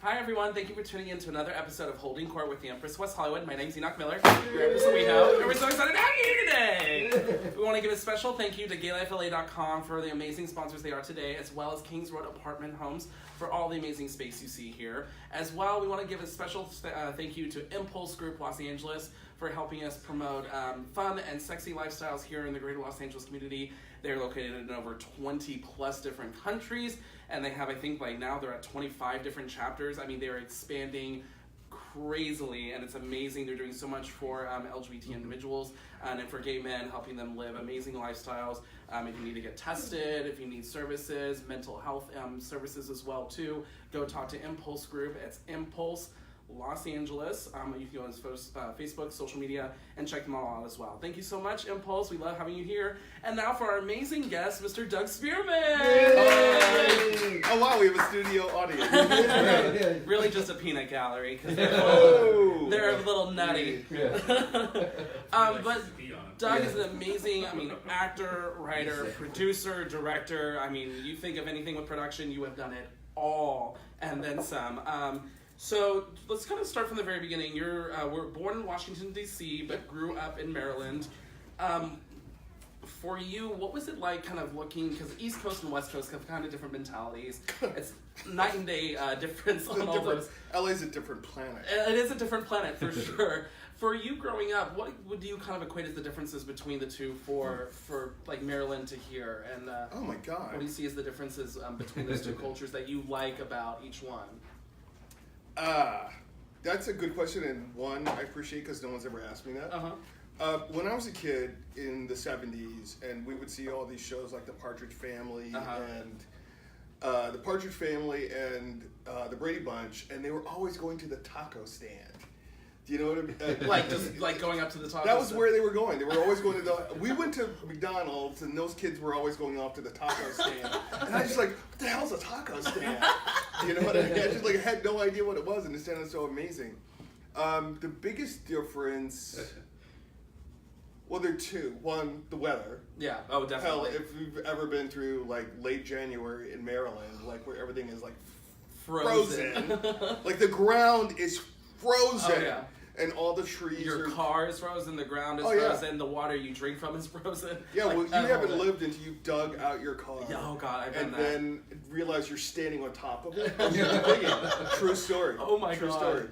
Hi everyone, thank you for tuning in to another episode of Holding Court with the Empress of West Hollywood. My name's Enoch Miller, your Empress of WeHo, and we're so excited to have you here today! We want to give a special thank you to GayLifeLA.com for the amazing sponsors they are today, as well as Kings Road Apartment Homes for all the amazing space you see here. As well, we want to give a special thank you to Impulse Group Los Angeles for helping us promote fun and sexy lifestyles here in the greater Los Angeles community. They're located in over 20 plus different countries, and they have, I think, like now they're at 25 different chapters. I mean, they're expanding crazily, and it's amazing. They're doing so much for LGBT individuals and for gay men, helping them live amazing lifestyles. If you need to get tested, if you need services, mental health services as well too, go talk to Impulse Group. It's Impulse Los Angeles. You can go on Facebook, social media, and check them all out as well. Thank you so much, Impulse. We love having you here. And now for our amazing guest, Mr. Doug Spearman. Yay! Oh wow, we have a studio audience. Really just a peanut gallery because they're a little nutty. But Doug is an amazing, actor, writer, producer, director. You think of anything with production, you have done it all and then some. So let's kind of start from the very beginning. We're born in Washington, D.C., but grew up in Maryland. For you, what was it like kind of looking, because East Coast and West Coast have kind of different mentalities. It's night and day difference on all those. LA's a different planet. It is a different planet, for sure. For you growing up, what would you kind of equate as the differences between the two for like Maryland to here? And oh my God. What do you see as the differences between those two cultures that you like about each one? That's a good question, and one I appreciate because no one's ever asked me that. When I was a kid in the 70s, and we would see all these shows like The Partridge Family and The Partridge Family and The Brady Bunch, and they were always going to the taco stand. Do you know what I mean? Like going up to the taco That was stand. where they were going. They were always going to we went to McDonald's, and those kids were always going off to the taco stand. And I was just like, what the hell's a taco stand? You know what I mean? I just had no idea what it was, and it sounded so amazing. The biggest difference, well, there are two. One, the weather. Yeah. Oh, definitely. Hell, if you've ever been through like late January in Maryland, like where everything is like frozen. Like the ground is frozen. Oh, yeah. And all the trees Your car is frozen, the ground is frozen, the water you drink from is frozen. Yeah, well, you haven't lived until you dug out your car. Yeah, oh God, I've been that. And then realize you're standing on top of it. And you're digging. True story. Oh my True God. Story.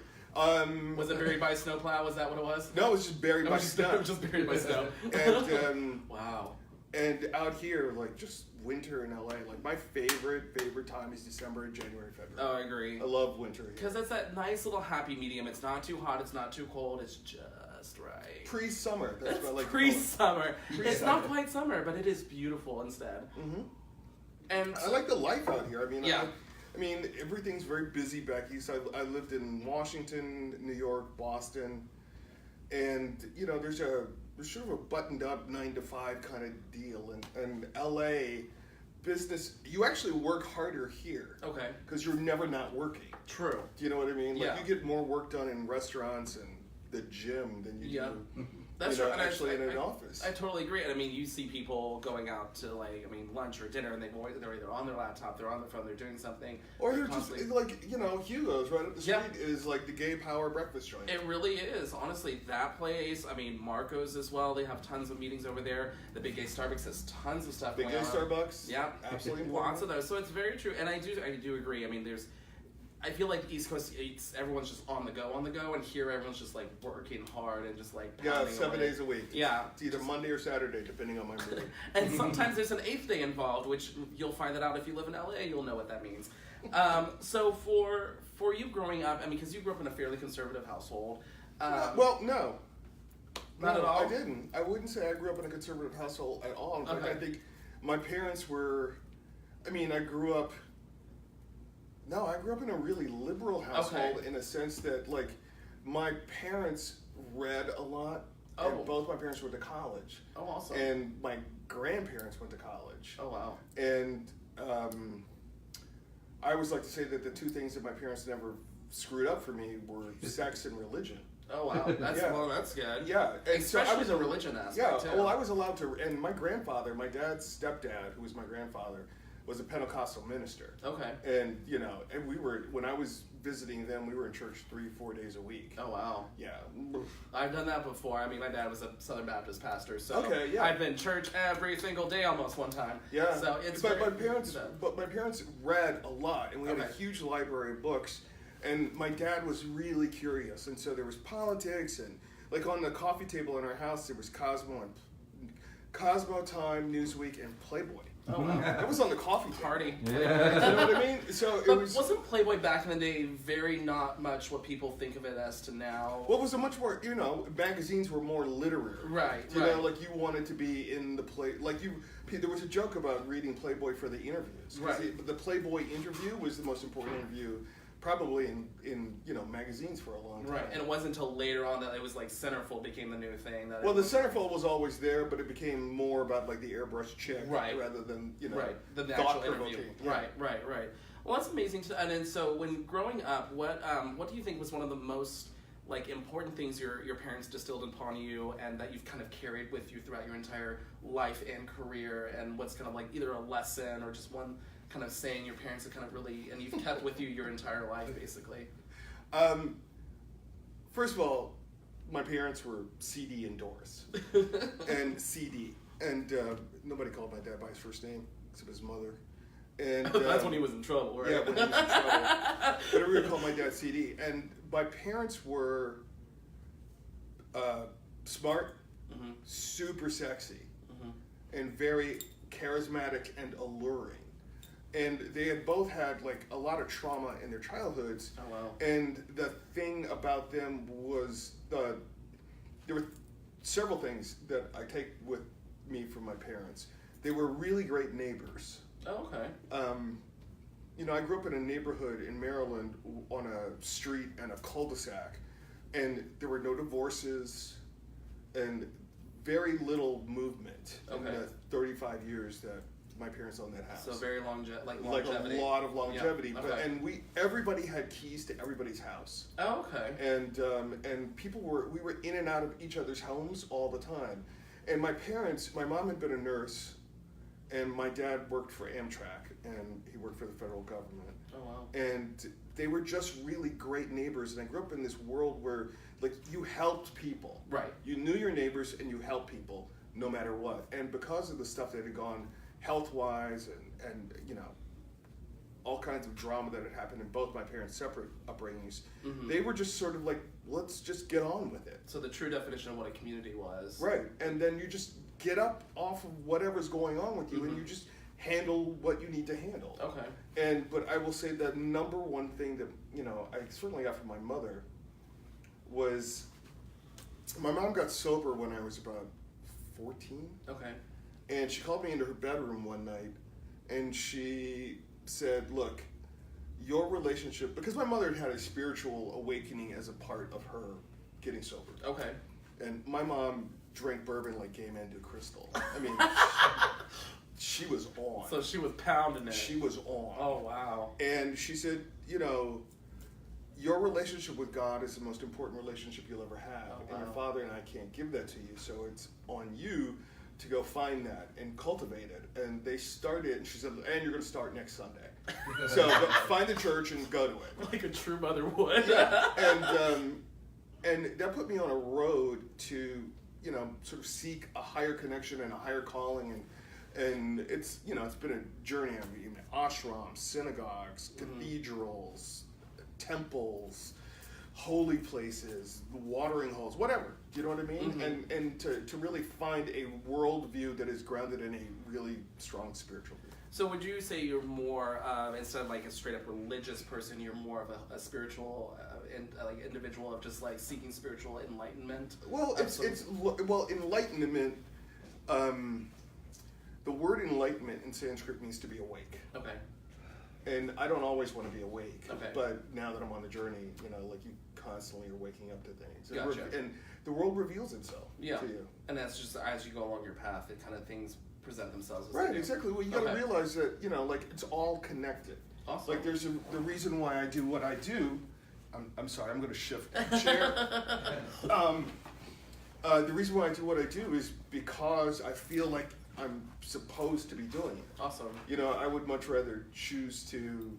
Was it buried by a snowplow? Was that what it was? No, it was just buried by snow. It was just buried by snow. And wow. And out here, like just winter in LA, like my favorite time is December, January, February. Oh, I agree. I love winter. Because it's that nice little happy medium. It's not too hot, it's not too cold, it's just right. Pre-summer. That's what I like. Pre-summer. It's not quite summer, but it is beautiful instead. Mm-hmm. And I like the life out here. Yeah. I mean, everything's very busy back east. I lived in Washington, New York, Boston, and there's sort of a buttoned-up 9-to-5 kind of deal. And LA business, you actually work harder here. Okay. Because you're never not working. True. Do you know what I mean? Yeah. Like you get more work done in restaurants and the gym than you do. That's true. Actually in an office. I totally agree. And you see people going out to lunch or dinner, and they're either on their laptop, they're on their phone, they're doing something. Or they're just Hugo's right up the street is like the gay power breakfast joint. It really is. Honestly, that place, Marco's as well, they have tons of meetings over there. The Big Gay Starbucks has tons of stuff going on. Big Gay Starbucks? Yeah. Absolutely. Lots of those. So it's very true. And I do agree. I feel like East Coast, everyone's just on the go, and here everyone's just like working hard and just like pounding 7 away. days a week. Yeah. It's either Monday or Saturday, depending on my mood. And sometimes there's an 8th day involved, which you'll find that out if you live in LA, you'll know what that means. So for you growing up, because you grew up in a fairly conservative household. Well, no. Not at all? I didn't. I wouldn't say I grew up in a conservative household at all. In fact, I think my parents were, I grew up in a really liberal household in a sense that, like, my parents read a lot. Oh. And both my parents went to college. Oh, awesome. And my grandparents went to college. Oh, wow. And I always like to say that the two things that my parents never screwed up for me were sex and religion. Oh, wow. That's good. Yeah. And especially with the religion aspect, too. Well, I was allowed to, and my grandfather, my dad's stepdad, who was my grandfather, was a Pentecostal minister. Okay. And, and when I was visiting them, we were in church 3-4 days a week. Oh, wow. Yeah. I've done that before. I mean, my dad was a Southern Baptist pastor, so okay, yeah. I've been to church every single day almost one time. Yeah. So it's but my parents read a lot, and we had a huge library of books, and my dad was really curious, and so there was politics, and like on the coffee table in our house, there was Cosmo Time, Newsweek, and Playboy. Oh, wow. That was on the coffee table. Party. Yeah. You know what I mean? So but wasn't Playboy back in the day very not much what people think of it as to now? Well, it was a much more, magazines were more literary. Right, You know, like you wanted to be in the there was a joke about reading Playboy for the interviews. Right. The Playboy interview was the most important interview probably in magazines for a long time. Right, and it wasn't until later on that it was like centerfold became the new thing. The centerfold was always there, but it became more about like the airbrush chick rather than the actual interview. Yeah. Right. Well, that's amazing. And then so when growing up, what do you think was one of the most like important things your parents distilled upon you, and that you've kind of carried with you throughout your entire life and career, and what's kind of like either a lesson or just one kind of saying your parents have kind of really, and you've kept with you your entire life, basically? First of all, my parents were CD and Doris. And CD. And nobody called my dad by his first name, except his mother. And that's when he was in trouble, right? Yeah, when he was in trouble. But everybody called my dad CD. And my parents were smart, super sexy, and very charismatic and alluring. And they had both had like a lot of trauma in their childhoods. Oh, wow. And the thing about them was there were several things that I take with me from my parents. They were really great neighbors. Oh, okay. I grew up in a neighborhood in Maryland on a street and a cul-de-sac, and there were no divorces and very little movement in the 35 years that my parents owned that house. So very longevity. Like a lot of longevity. Yeah. Okay. And everybody had keys to everybody's house. Oh, okay. And we were in and out of each other's homes all the time. And my mom had been a nurse, and my dad worked for Amtrak, and he worked for the federal government. Oh, wow. And they were just really great neighbors, and I grew up in this world where like you helped people. Right. You knew your neighbors and you helped people no matter what. And because of the stuff that had gone health-wise and all kinds of drama that had happened in both my parents' separate upbringings, they were just sort of like, let's just get on with it. So the true definition of what a community was. Right, and then you just get up off of whatever's going on with you and you just handle what you need to handle. Okay. But I will say the number one thing that, I certainly got from my mother was my mom got sober when I was about 14. Okay. And she called me into her bedroom one night, and she said, look, your relationship, because my mother had a spiritual awakening as a part of her getting sober. Okay. And my mom drank bourbon like gay men do crystal. I mean, she was on. So she was pounding it. She was on. Oh, wow. And she said, your relationship with God is the most important relationship you'll ever have. Oh, wow. And your father and I can't give that to you, so it's on you to go find that and cultivate it. And they started, and she said, and you're going to start next Sunday. So find the church and go to it. Like a true mother would. Yeah. And that put me on a road to, sort of seek a higher connection and a higher calling. And it's, it's been a journey. I mean, ashrams, synagogues, cathedrals, temples, holy places, watering holes, whatever. You know what I mean? And to really find a worldview that is grounded in a really strong spiritual view. So would you say you're more, instead of like a straight up religious person, you're more of a spiritual individual of just like seeking spiritual enlightenment? Well, enlightenment, the word enlightenment in Sanskrit means to be awake. Okay. And I don't always want to be awake. Okay. But now that I'm on the journey, like you constantly are waking up to things. Gotcha. And the world reveals itself to you. And that's just as you go along your path, it kind of things present themselves as right, exactly. Well, you got to realize that, it's all connected. Awesome. Like there's the reason why I do what I do. I'm sorry, I'm going to shift the chair. The reason why I do what I do is because I feel like I'm supposed to be doing it. Awesome. You know, I would much rather choose to,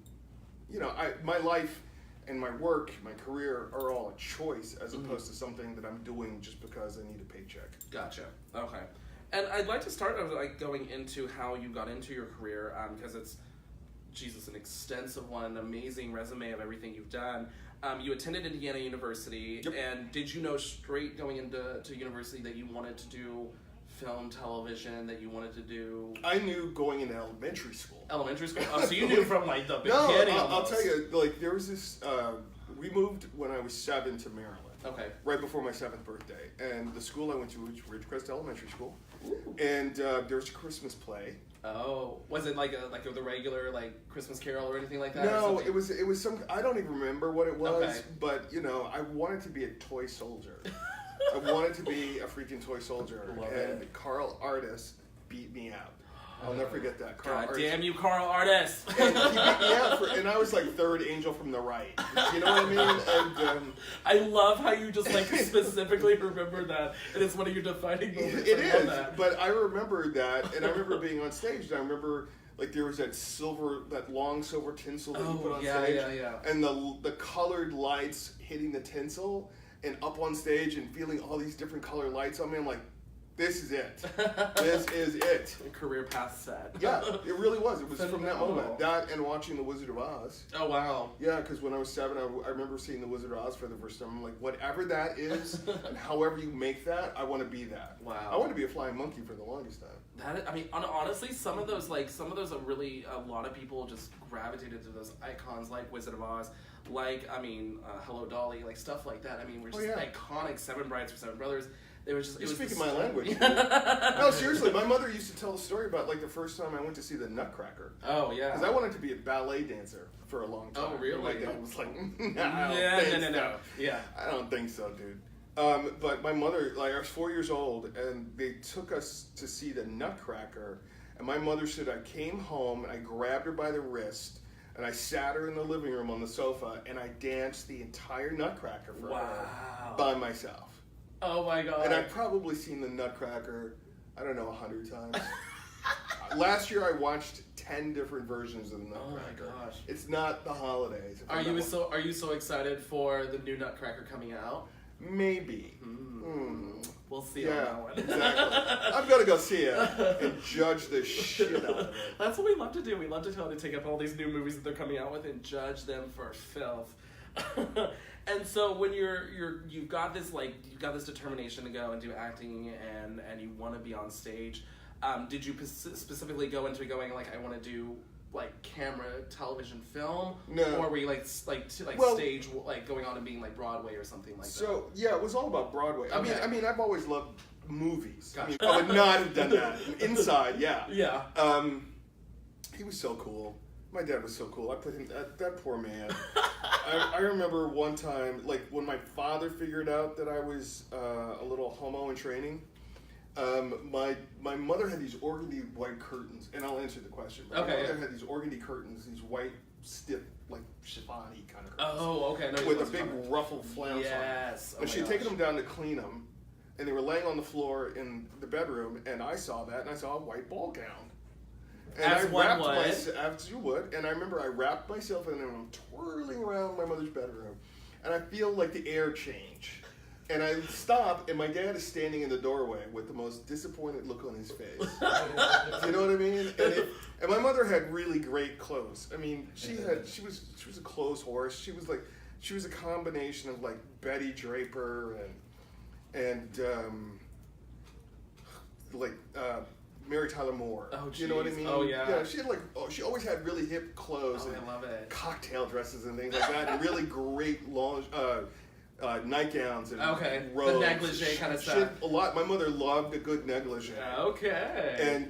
you know, my life and my work, my career are all a choice as opposed to something that I'm doing just because I need a paycheck. Gotcha. Okay. And I'd like to start like going into how you got into your career, because it's, Jesus, an extensive one, an amazing resume of everything you've done. You attended Indiana University, and did you know straight going into university that you wanted to do film, television, that you wanted to do? I knew going into elementary school. Elementary school? Oh, so you knew from like the beginning. No, I'll tell you, like there was this, we moved when I was 7 to Maryland. Okay. Right before my 7th birthday. And the school I went to was Ridgecrest Elementary School. Ooh. And there was a Christmas play. Oh, was it like the regular like Christmas Carol or anything like that? No, it was some. I don't even remember what it was, okay. But you know, I wanted to be a toy soldier. I wanted to be a freaking toy soldier, and Carl Artis beat me out. I'll never forget that. God damn you, Carl Artis! And he beat me out, and I was like third angel from the right. You know what I mean? And I love how you just like specifically remember that, and it's one of your defining moments. It is, but I remember that, and I remember being on stage, and I remember like there was that long silver tinsel that you put on stage, and the colored lights hitting the tinsel, and up on stage and feeling all these different color lights on me. I'm like, this is it. This is it. Career path set. Yeah, it really was. It was from that moment. That and watching The Wizard of Oz. Oh, wow. Yeah, because when I was 7, I remember seeing The Wizard of Oz for the first time. I'm like, whatever that is, and however you make that, I want to be that. Wow. I want to be a flying monkey for the longest time. I mean, honestly, some of those are really, a lot of people just gravitated to those icons like Wizard of Oz, like, I mean, Hello Dolly, like stuff like that. I mean, we're just iconic Seven Brides for Seven Brothers. They were just. You're speaking my language. No, seriously, my mother used to tell a story about like the first time I went to see the Nutcracker. Oh yeah. Because I wanted to be a ballet dancer for a long time. Oh really? And my dad was like, no, Yeah. I don't think so, dude. But my mother, like, I was 4 years old, and they took us to see the Nutcracker. And my mother said I came home and I grabbed her by the wrist. And I sat her in the living room on the sofa, and I danced the entire Nutcracker for her by myself. Oh my god! And I've probably seen the Nutcracker, I don't know, 100 times. Last year I watched 10 different versions of the Nutcracker. Oh my gosh! It's not the holidays. Are you so excited for the new Nutcracker coming out? Maybe. We'll see on that one. Exactly. I'm gonna go see it and judge the shit out of it. That's what we love to do. We love to tell to take up all these new movies that they're coming out with and judge them for filth. And so when you've got this determination to go and do acting and you want to be on stage, did you specifically go into going like I want to do like camera, television, film? No. Or were you stage like going on and being like Broadway or something like that? So yeah, it was all about Broadway. Okay. I mean I've always loved movies. Gotcha. I would not have done that. Inside, yeah. Yeah. He was so cool. My dad was so cool. I put him, that poor man. I remember one time, like when my father figured out that I was a little homo in training, my mother had these organdy white curtains, and I'll answer the question. My mother had these organdy curtains, these white, stiff, like chiffon-y kind of curtains. Oh, okay. No, with a big ruffled flounce on them. Yes. And she had taken them down to clean them, and they were laying on the floor in the bedroom, and I saw that, and I saw a white ball gown. And as one would. As you would. And I remember I wrapped myself in it, and I'm twirling around my mother's bedroom, and I feel like the air change. And I stop, and my dad is standing in the doorway with the most disappointed look on his face. You know what I mean? And my mother had really great clothes. I mean, she was a clothes horse. She was a combination of like Betty Draper and Mary Tyler Moore. Oh, geez. You know what I mean? Oh, yeah. Yeah, she always had really hip clothes. Oh, and I love it. Cocktail dresses and things like that, and really great long nightgowns and robes. The negligee kind of stuff. A lot. My mother loved a good negligee. Okay.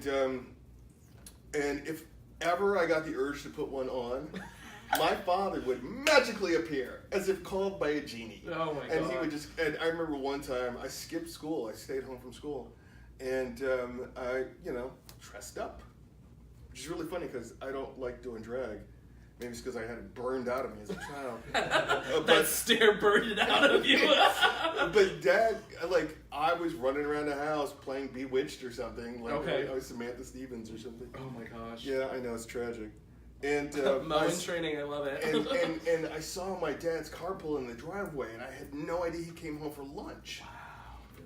And if ever I got the urge to put one on, my father would magically appear as if called by a genie. Oh my god. And he would just. And I remember one time I skipped school. I stayed home from school. And I, dressed up, which is really funny because I don't like doing drag. Maybe it's because I had it burned out of me as a child. That stare burned it out of you. But Dad, like, I was running around the house playing Bewitched or something. Like, okay. I was Samantha Stevens or something. Oh my gosh. Yeah, I know, it's tragic. And Mowing training, I love it. and I saw my dad's car pull in the driveway, and I had no idea he came home for lunch. Wow.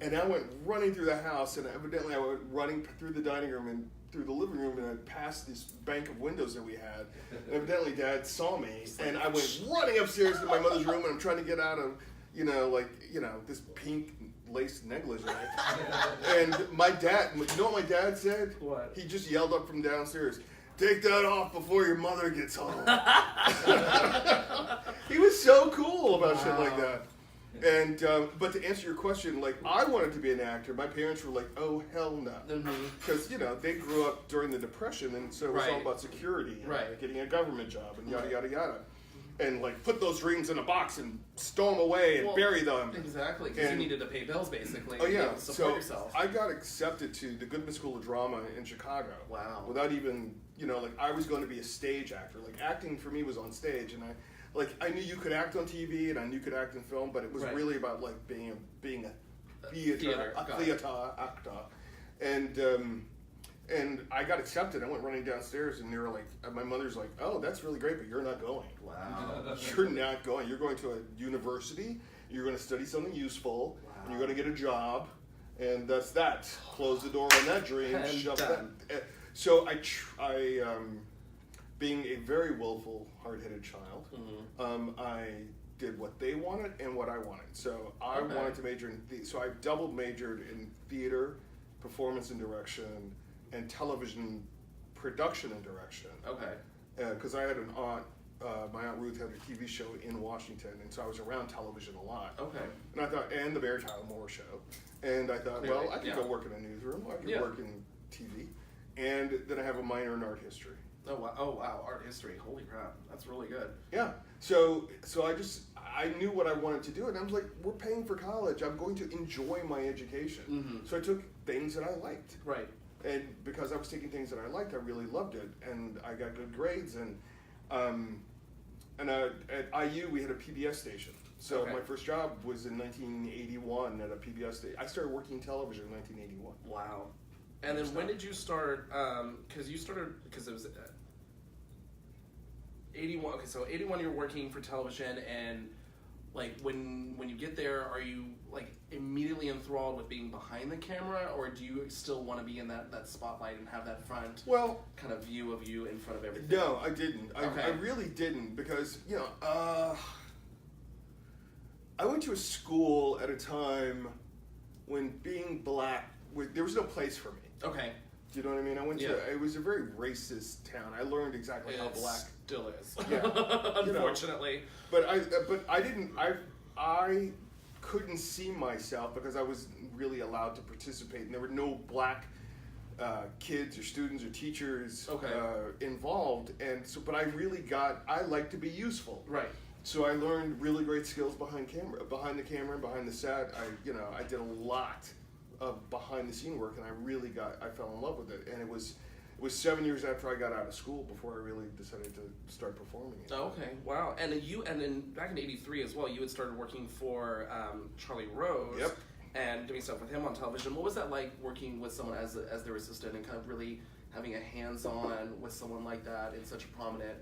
And I went running through the house, and evidently I went running through the dining room and through the living room, and I passed this bank of windows that we had. And evidently Dad saw me, and I went running upstairs to my mother's room, and I'm trying to get out of, this pink lace negligee. And my dad, you know what my dad said? What? He just yelled up from downstairs, "Take that off before your mother gets home." He was so cool about shit like that. And but to answer your question, like, I wanted to be an actor. My parents were like, "Oh, hell no," because they grew up during the Depression, and so it was all about security, and getting a government job, and yada yada yada, and like put those dreams in a box and stow them away and bury them. Exactly, because you needed to pay bills basically. Oh yeah, to support yourself. I got accepted to the Goodman School of Drama in Chicago. Wow. Without even I was going to be a stage actor. Like, acting for me was on stage, and I knew you could act on TV and I knew you could act in film, but it was really about like being a theater actor. And I got accepted. I went running downstairs, and they were like, my mother's like, "Oh, that's really great, but you're not going." Wow. You're not going. You're going to a university. You're going to study something useful. Wow. And you're going to get a job, and that's that. Close the door on that dream. Shut that. So I being a very willful, hard-headed child, I did what they wanted and what I wanted. So I wanted to major in so I double majored in theater, performance and direction, and television production and direction. Okay. Because I had an aunt, my Aunt Ruth had a TV show in Washington, and so I was around television a lot. Okay. And I thought, and the Mary Tyler Moore Show. And I thought, well, I could go work in a newsroom. I could work in TV. And then I have a minor in art history. Oh wow, art history. Holy crap, that's really good. Yeah. So I knew what I wanted to do, and I was like, we're paying for college. I'm going to enjoy my education. So I took things that I liked. Right. And because I was taking things that I liked, I really loved it, and I got good grades. And at IU we had a PBS station. So my first job was in 1981 at a PBS station. I started working television in 1981. Wow. And then when did you start? Because it was 81. Okay, so 81 you're working for television, and like when you get there, are you like immediately enthralled with being behind the camera, or do you still want to be in that spotlight and have that front kind of view of you in front of everything? No, I didn't. I really didn't, because I went to a school at a time when being black, there was no place for me. Okay. Do you know what I mean? I went to, it was a very racist town. I learned exactly how black. Still is. Yeah. Unfortunately. But I couldn't see myself because I was really allowed to participate, and there were no black kids or students or teachers involved. And so, but I like to be useful. Right. So I learned really great skills behind the camera and behind the set. I did a lot of behind the scene work, and I fell in love with it. And it was 7 years after I got out of school before I really decided to start performing it. Okay, wow. And then back in '83 as well, you had started working for Charlie Rose. Yep. And doing stuff with him on television. What was that like, working with someone as their assistant and kind of really having a hands-on with someone like that in such a prominent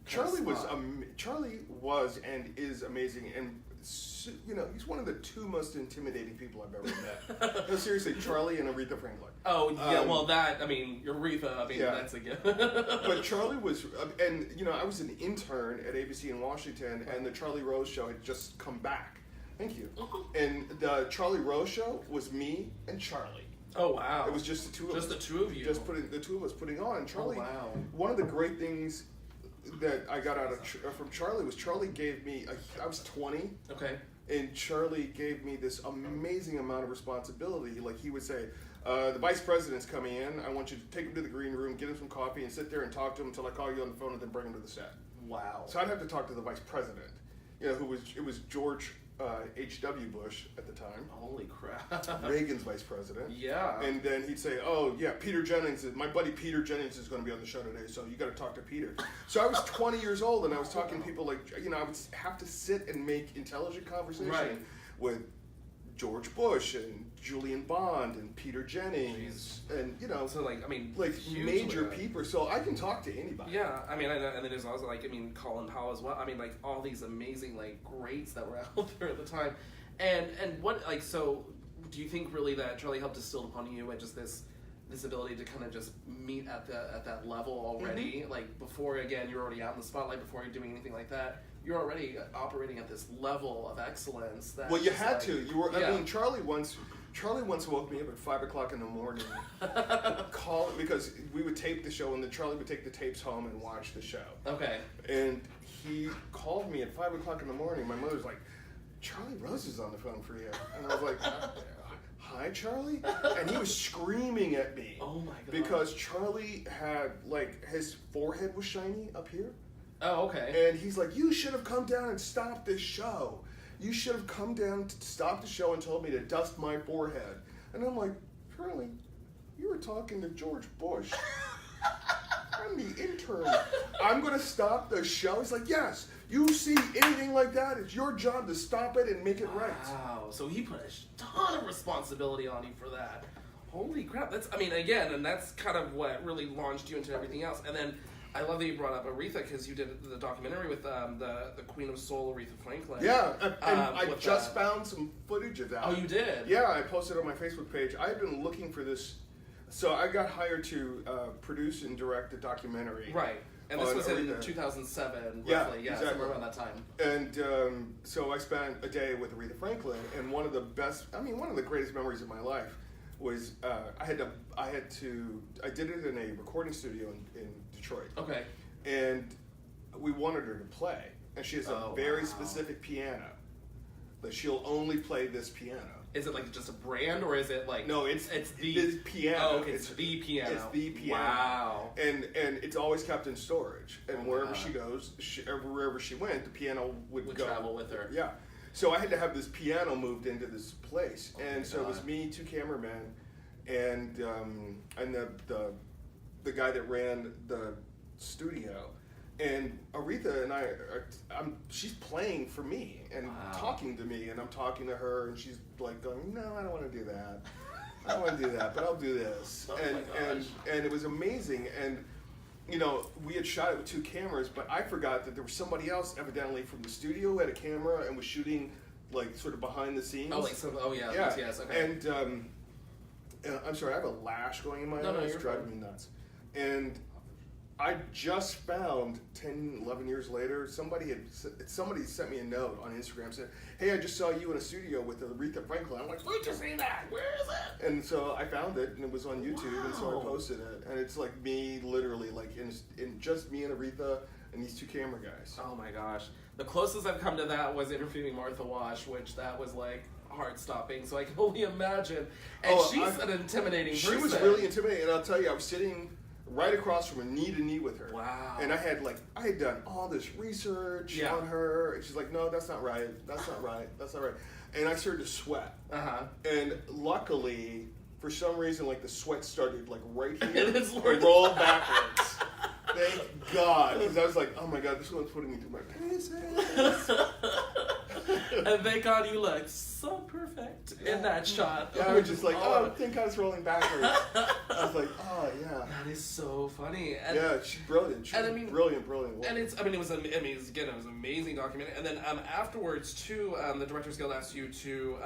Charlie was and is amazing, and he's one of the two most intimidating people I've ever met. No, seriously, Charlie and Aretha Franklin. Oh yeah, Aretha. That's a gift. But Charlie was, and I was an intern at ABC in Washington, and the Charlie Rose show had just come back. Thank you. And the Charlie Rose show was me and Charlie. Oh wow! It was just the two of us. Just the two of you. Just the two of us putting on. And Charlie. Oh, wow. One of the great things that I got from Charlie was Charlie gave me. I was 20. Okay. And Charlie gave me this amazing amount of responsibility. Like, he would say, the vice president's coming in. I want you to take him to the green room, get him some coffee, and sit there and talk to him until I call you on the phone, and then bring him to the set. Wow. So I'd have to talk to the vice president. It was George H.W. Bush at the time. Holy crap. Reagan's vice president. Yeah. And then he'd say, oh, yeah, Peter Jennings, my buddy Peter Jennings is going to be on the show today, so you got to talk to Peter. So I was 20 years old, and I was talking to people like, I would have to sit and make intelligent conversation with George Bush and Julian Bond and Peter Jennings and so like major people. So I can talk to anybody. Yeah, and then there's also Colin Powell as well. All these amazing greats that were out there at the time, and what so do you think really that Charlie helped instill upon you just this ability to kind of just meet at that level already? Mm-hmm. Before again you're already out in the spotlight, before you're doing anything like that. You're already operating at this level of excellence. Well, you had to. You were. I mean, Charlie once woke me up at 5 o'clock in the morning, because we would tape the show, and then Charlie would take the tapes home and watch the show. Okay. And he called me at 5 o'clock in the morning. My mother's like, "Charlie Rose is on the phone for you," and I was like, "Hi, Charlie," and he was screaming at me. Oh my god. Because Charlie had his forehead was shiny up here. Oh, okay. And he's like, you should have come down and stopped this show. You should have come down to stop the show and told me to dust my forehead. And I'm like, Charlie, you were talking to George Bush. I'm the intern. I'm going to stop the show. He's like, yes, you see anything like that, it's your job to stop it and make it right. Wow. So he put a ton of responsibility on you for that. Holy crap. And that's kind of what really launched you into everything else. And then I love that you brought up Aretha, because you did the documentary with the Queen of Soul, Aretha Franklin. Yeah, and I just found some footage of that. Oh, you did? Yeah, I posted it on my Facebook page. I've been looking for this. So I got hired to produce and direct a documentary. Right. And this was in 2007, roughly. Yeah, exactly. Somewhere around that time. And so I spent a day with Aretha Franklin, and one of the greatest memories of my life was I did it in a recording studio in Detroit. Okay. And we wanted her to play, and she has a very specific piano that she'll only play this piano. Is it just a brand, or is it No, it's the piano. Oh, okay, it's the piano. It's the piano. Wow. And it's always kept in storage, and wherever she goes, wherever she went, the piano would go. Travel with her. Yeah. So I had to have this piano moved into this place, and so it was me, 2 cameramen, and the guy that ran the studio, and Aretha and she's playing for me and talking to me, and I'm talking to her, and she's like going, no, I don't want to do that. I don't want to do that, but I'll do this. And it was amazing, and we had shot it with 2 cameras, but I forgot that there was somebody else evidently from the studio who had a camera and was shooting sort of behind the scenes. Yeah. Yes, okay. And I'm sorry, I have a lash going in my eye. It's driving me nuts. And I just found 10, 11 years later, somebody sent me a note on Instagram saying, hey, I just saw you in a studio with Aretha Franklin. I'm like, where'd you see that? Where is it? And so I found it, and it was on YouTube, and so I posted it. And it's me, literally, in just me and Aretha and these 2 camera guys. Oh my gosh. The closest I've come to that was interviewing Martha Wash, which that was heart-stopping, so I can only imagine. And she's an intimidating person. She was really intimidating, and I'll tell you, I was sitting right across from her, knee to knee with her. Wow. And I had done all this research on her, and she's like, no, that's not right. That's not right. That's not right. And I started to sweat. Uh-huh. And luckily, for some reason, the sweat started right here and rolled backwards. Thank God. Because I was like, oh my God, this one's putting me through my paces. And thank God you looked so perfect in that shot. Yeah, I was just thank God it's rolling backwards. I was like, oh yeah. That is so funny. And she's brilliant. She's brilliant woman. And it was an amazing documentary. And then afterwards too, the Directors Guild asked you to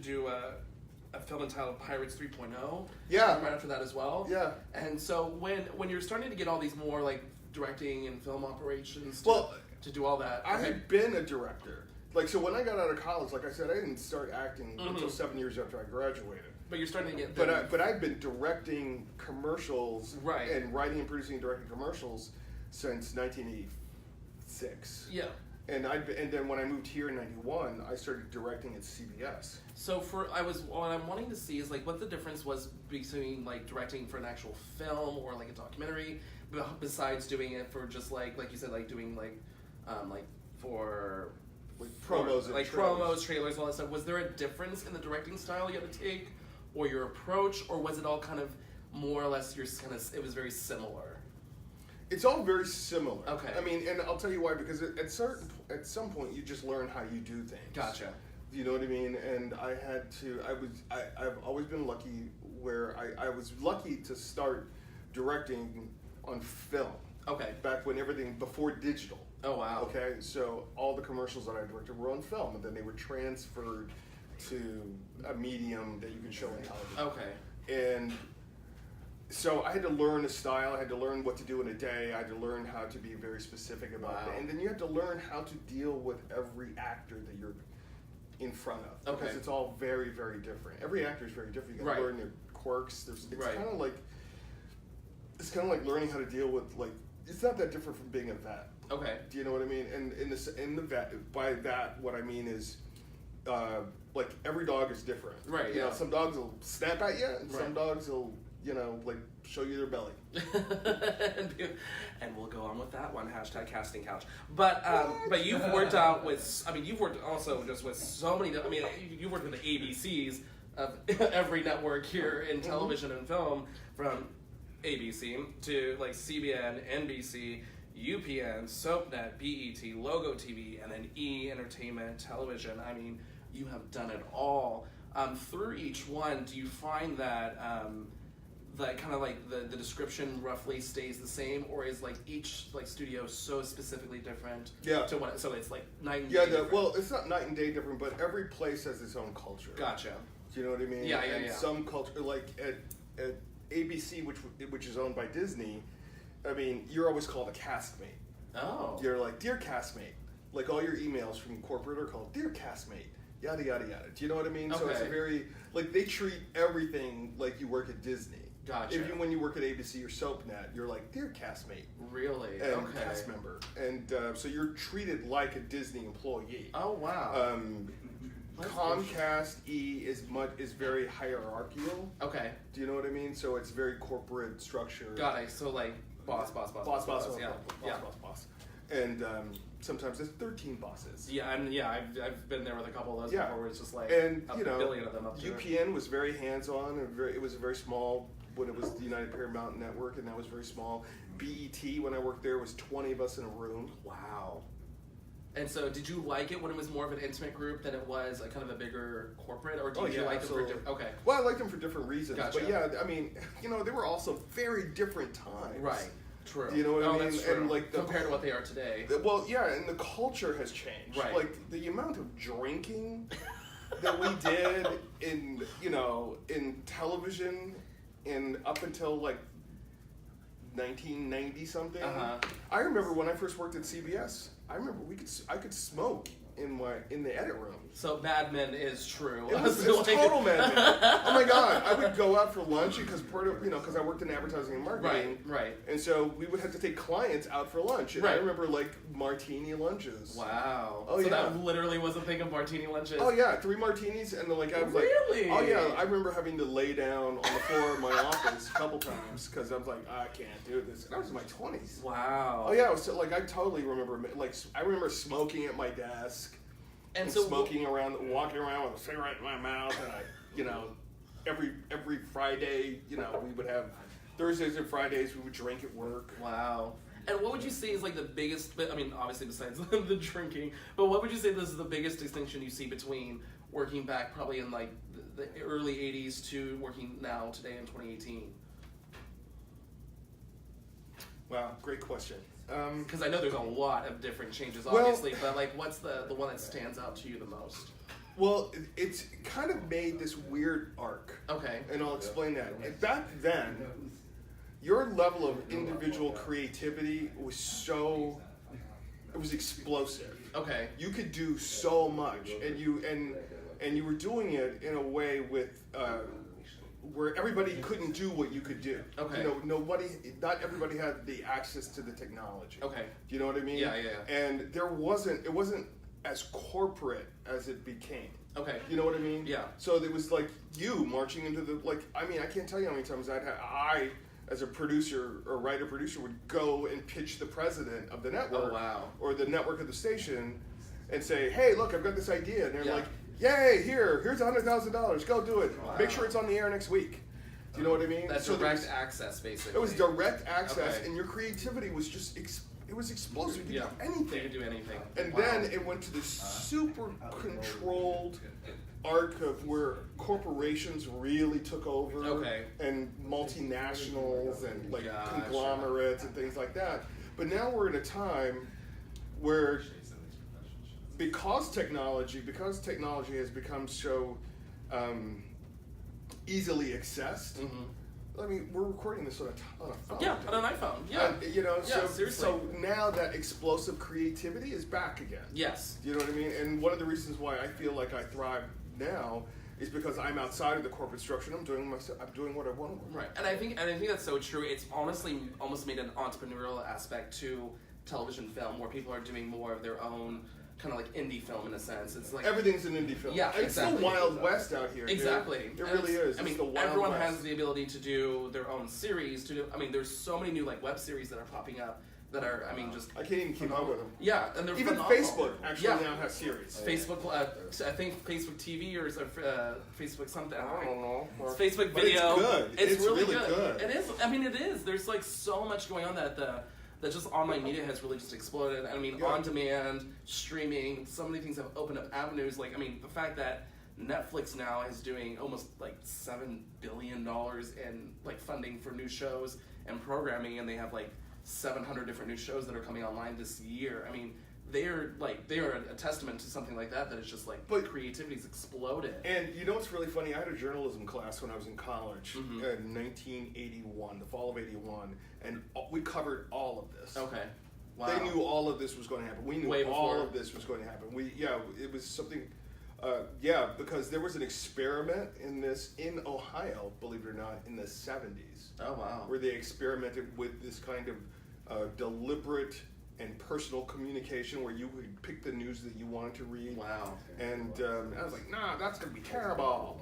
do a film entitled Pirates 3.0. Yeah. Right after that as well. Yeah. And so when you're starting to get all these more directing and film operations to do all that. I had been a director. So when I got out of college, like I said, I didn't start acting until 7 years after I graduated. But you're starting to get But I've been directing commercials and writing and producing and directing commercials since 1986. Yeah. And then when I moved here in '91, I started directing at CBS. So what I'm wanting to see is what the difference was between directing for an actual film or a documentary, besides doing it for just like you said, doing for promos and promos, trailers, all that stuff. Was there a difference in the directing style you had to take, or your approach, or was it all kind of more or less it was very similar? It's all very similar. Okay. I mean, and I'll tell you why, because at some point you just learn how you do things. Gotcha. You know what I mean? And I've always been lucky where I was lucky to start directing on film. Okay. Back when before digital. Oh, wow. Okay, so all the commercials that I directed were on film, and then they were transferred to a medium that you can show in television. Okay. And so I had to learn a style, I had to learn what to do in a day, I had to learn how to be very specific about it. And then you have to learn how to deal with every actor that you're in front of. Okay. Because it's all very, very different. Every actor is very different. You gotta learn their quirks. It's kind of like learning how to deal with, like, it's not that different from being a vet. Okay. Do you know what I mean? And in the vet, by that, what I mean is, like, every dog is different. Right. You know, some dogs will snap at you, and some dogs will, like, show you their belly. And we'll go on with that one, #casting couch. But you've worked out with, you've worked also just with so many, you've worked with the ABCs of every network here in television and film, from ABC to like CBN, NBC, UPN, SoapNet, BET, Logo TV, and then E Entertainment Television. I mean, you have done it all. Through each one, do you find that kind of like the description roughly stays the same, or is like each like studio so specifically different? Yeah. To what? So it's like night and day. Well, it's not night and day different, but every place has its own culture. Gotcha. Do you know what I mean? Yeah. Some culture, like at ABC, which is owned by Disney, I mean, you're always called a castmate. Oh. You're like, dear castmate. Like, all your emails from corporate are called, dear castmate. Yada, yada, yada. Do you know what I mean? Okay. So it's a very, like, they treat everything like you work at Disney. Gotcha. When you work at ABC or SoapNet, you're like, dear castmate. Really? And Okay. cast member. And so you're treated like a Disney employee. Oh, wow. Comcast E is very hierarchical. Okay. Do you know what I mean? So it's very corporate structure. Got it. So like boss. And sometimes there's 13 bosses. Yeah, I've been there with a couple of those before, where it's just like and a billion of them up there. UPN was very hands-on, and it was very small when it was the United Paramount Network, and that was very small. BET, when I worked there, was 20 of us in a room. Wow. And so, did you like it when it was more of an intimate group than it was a kind of a bigger corporate, or did you like them for different? Okay. Well, I liked them for different reasons, Gotcha. but yeah, I mean, they were also very different times. Right. True. You know what I mean? That's true. And like compared to what they are today. Well, yeah, and the culture has changed. Right. Like the amount of drinking that we did in television, up until like 1990 something. I remember when I first worked at CBS. I remember I could smoke in the edit room. So Mad Men is true. It's total Mad Men. Oh my God! I would go out for lunch because because I worked in advertising and marketing. Right. And so we would have to take clients out for lunch. And I remember like martini lunches. Wow. Oh, so that literally was a thing of martini lunches. Oh yeah, 3 martinis and then I was really? Oh yeah, I remember having to lay down on the floor of my office a couple times because I was like, I can't do this. And I was in my 20s. Wow. Oh yeah, I totally remember I remember smoking at my desk. And so walking around with a cigarette in my mouth, and every Friday, we would have Thursdays and Fridays we would drink at work. Wow. And what would you say is like the biggest? Obviously besides the drinking, but what would you say this is the biggest distinction you see between working back probably in like the early '80s to working now today in 2018? Wow, great question. Because I know there's a lot of different changes, obviously, but like, what's the one that stands out to you the most? Well, it's kind of made this weird arc. Okay. And I'll explain that. And back then, your level of individual creativity was it was explosive. Okay. You could do so much, and you were doing it in a way with. Where everybody couldn't do what you could do. Okay. Not everybody had the access to the technology. Okay. Do you know what I mean? Yeah. And it wasn't as corporate as it became. Okay. You know what I mean? Yeah. So there was like you marching into I can't tell you how many times I as a producer or writer-producer would go and pitch the president of the network. Oh, wow. Or the network of the station and say, hey, look, I've got this idea. And they're like, yay, here's $100,000. Go do it. Wow. Make sure it's on the air next week. Do you know what I mean? That's direct access, basically. It was direct access, and your creativity was just it was explosive. You could do anything. You could do anything. And then it went to this super controlled arc of where corporations really took over, and multinationals and like conglomerates and things like that. But now we're in a time where because technology has become so easily accessed. I mean, we're recording this on a phone. Yeah, on an iPhone. Yeah. You know, seriously. So now that explosive creativity is back again. Yes. You know what I mean? And one of the reasons why I feel like I thrive now is because I'm outside of the corporate structure and I'm doing what I want. Right. And I think that's so true. It's honestly almost made an entrepreneurial aspect to television film where people are doing more of their own kind of like indie film in a sense. It's like everything's an indie film. Yeah, it's the Wild West out here. Exactly, dude. It really is. I mean, everyone has the ability to do their own series. I mean, there's so many new like web series that are popping up that are. I mean, just I can't even keep up with them. Yeah, and they're even phenomenal. Facebook actually now has series. Facebook, I think Facebook TV or Facebook something. I don't know. It's Facebook video. But it's good. It's really good. It is. I mean, it is. There's like so much going on that just online media has really just exploded. I mean, on demand, streaming, so many things have opened up avenues. Like, I mean, the fact that Netflix now is doing almost like $7 billion in like funding for new shows and programming, and they have like 700 different new shows that are coming online this year. I mean, they are a testament to something like that is just like creativity's exploded. And you know what's really funny? I had a journalism class when I was in college in 1981, the fall of '81, and we covered all of this. Okay. Wow. They knew all of this was going to happen. We knew all of this was going to happen. It was something. Because there was an experiment in Ohio, believe it or not, in the '70s. Oh wow. Where they experimented with this kind of deliberate and personal communication where you would pick the news that you wanted to read. Wow. And I was like, nah, that's going to be terrible.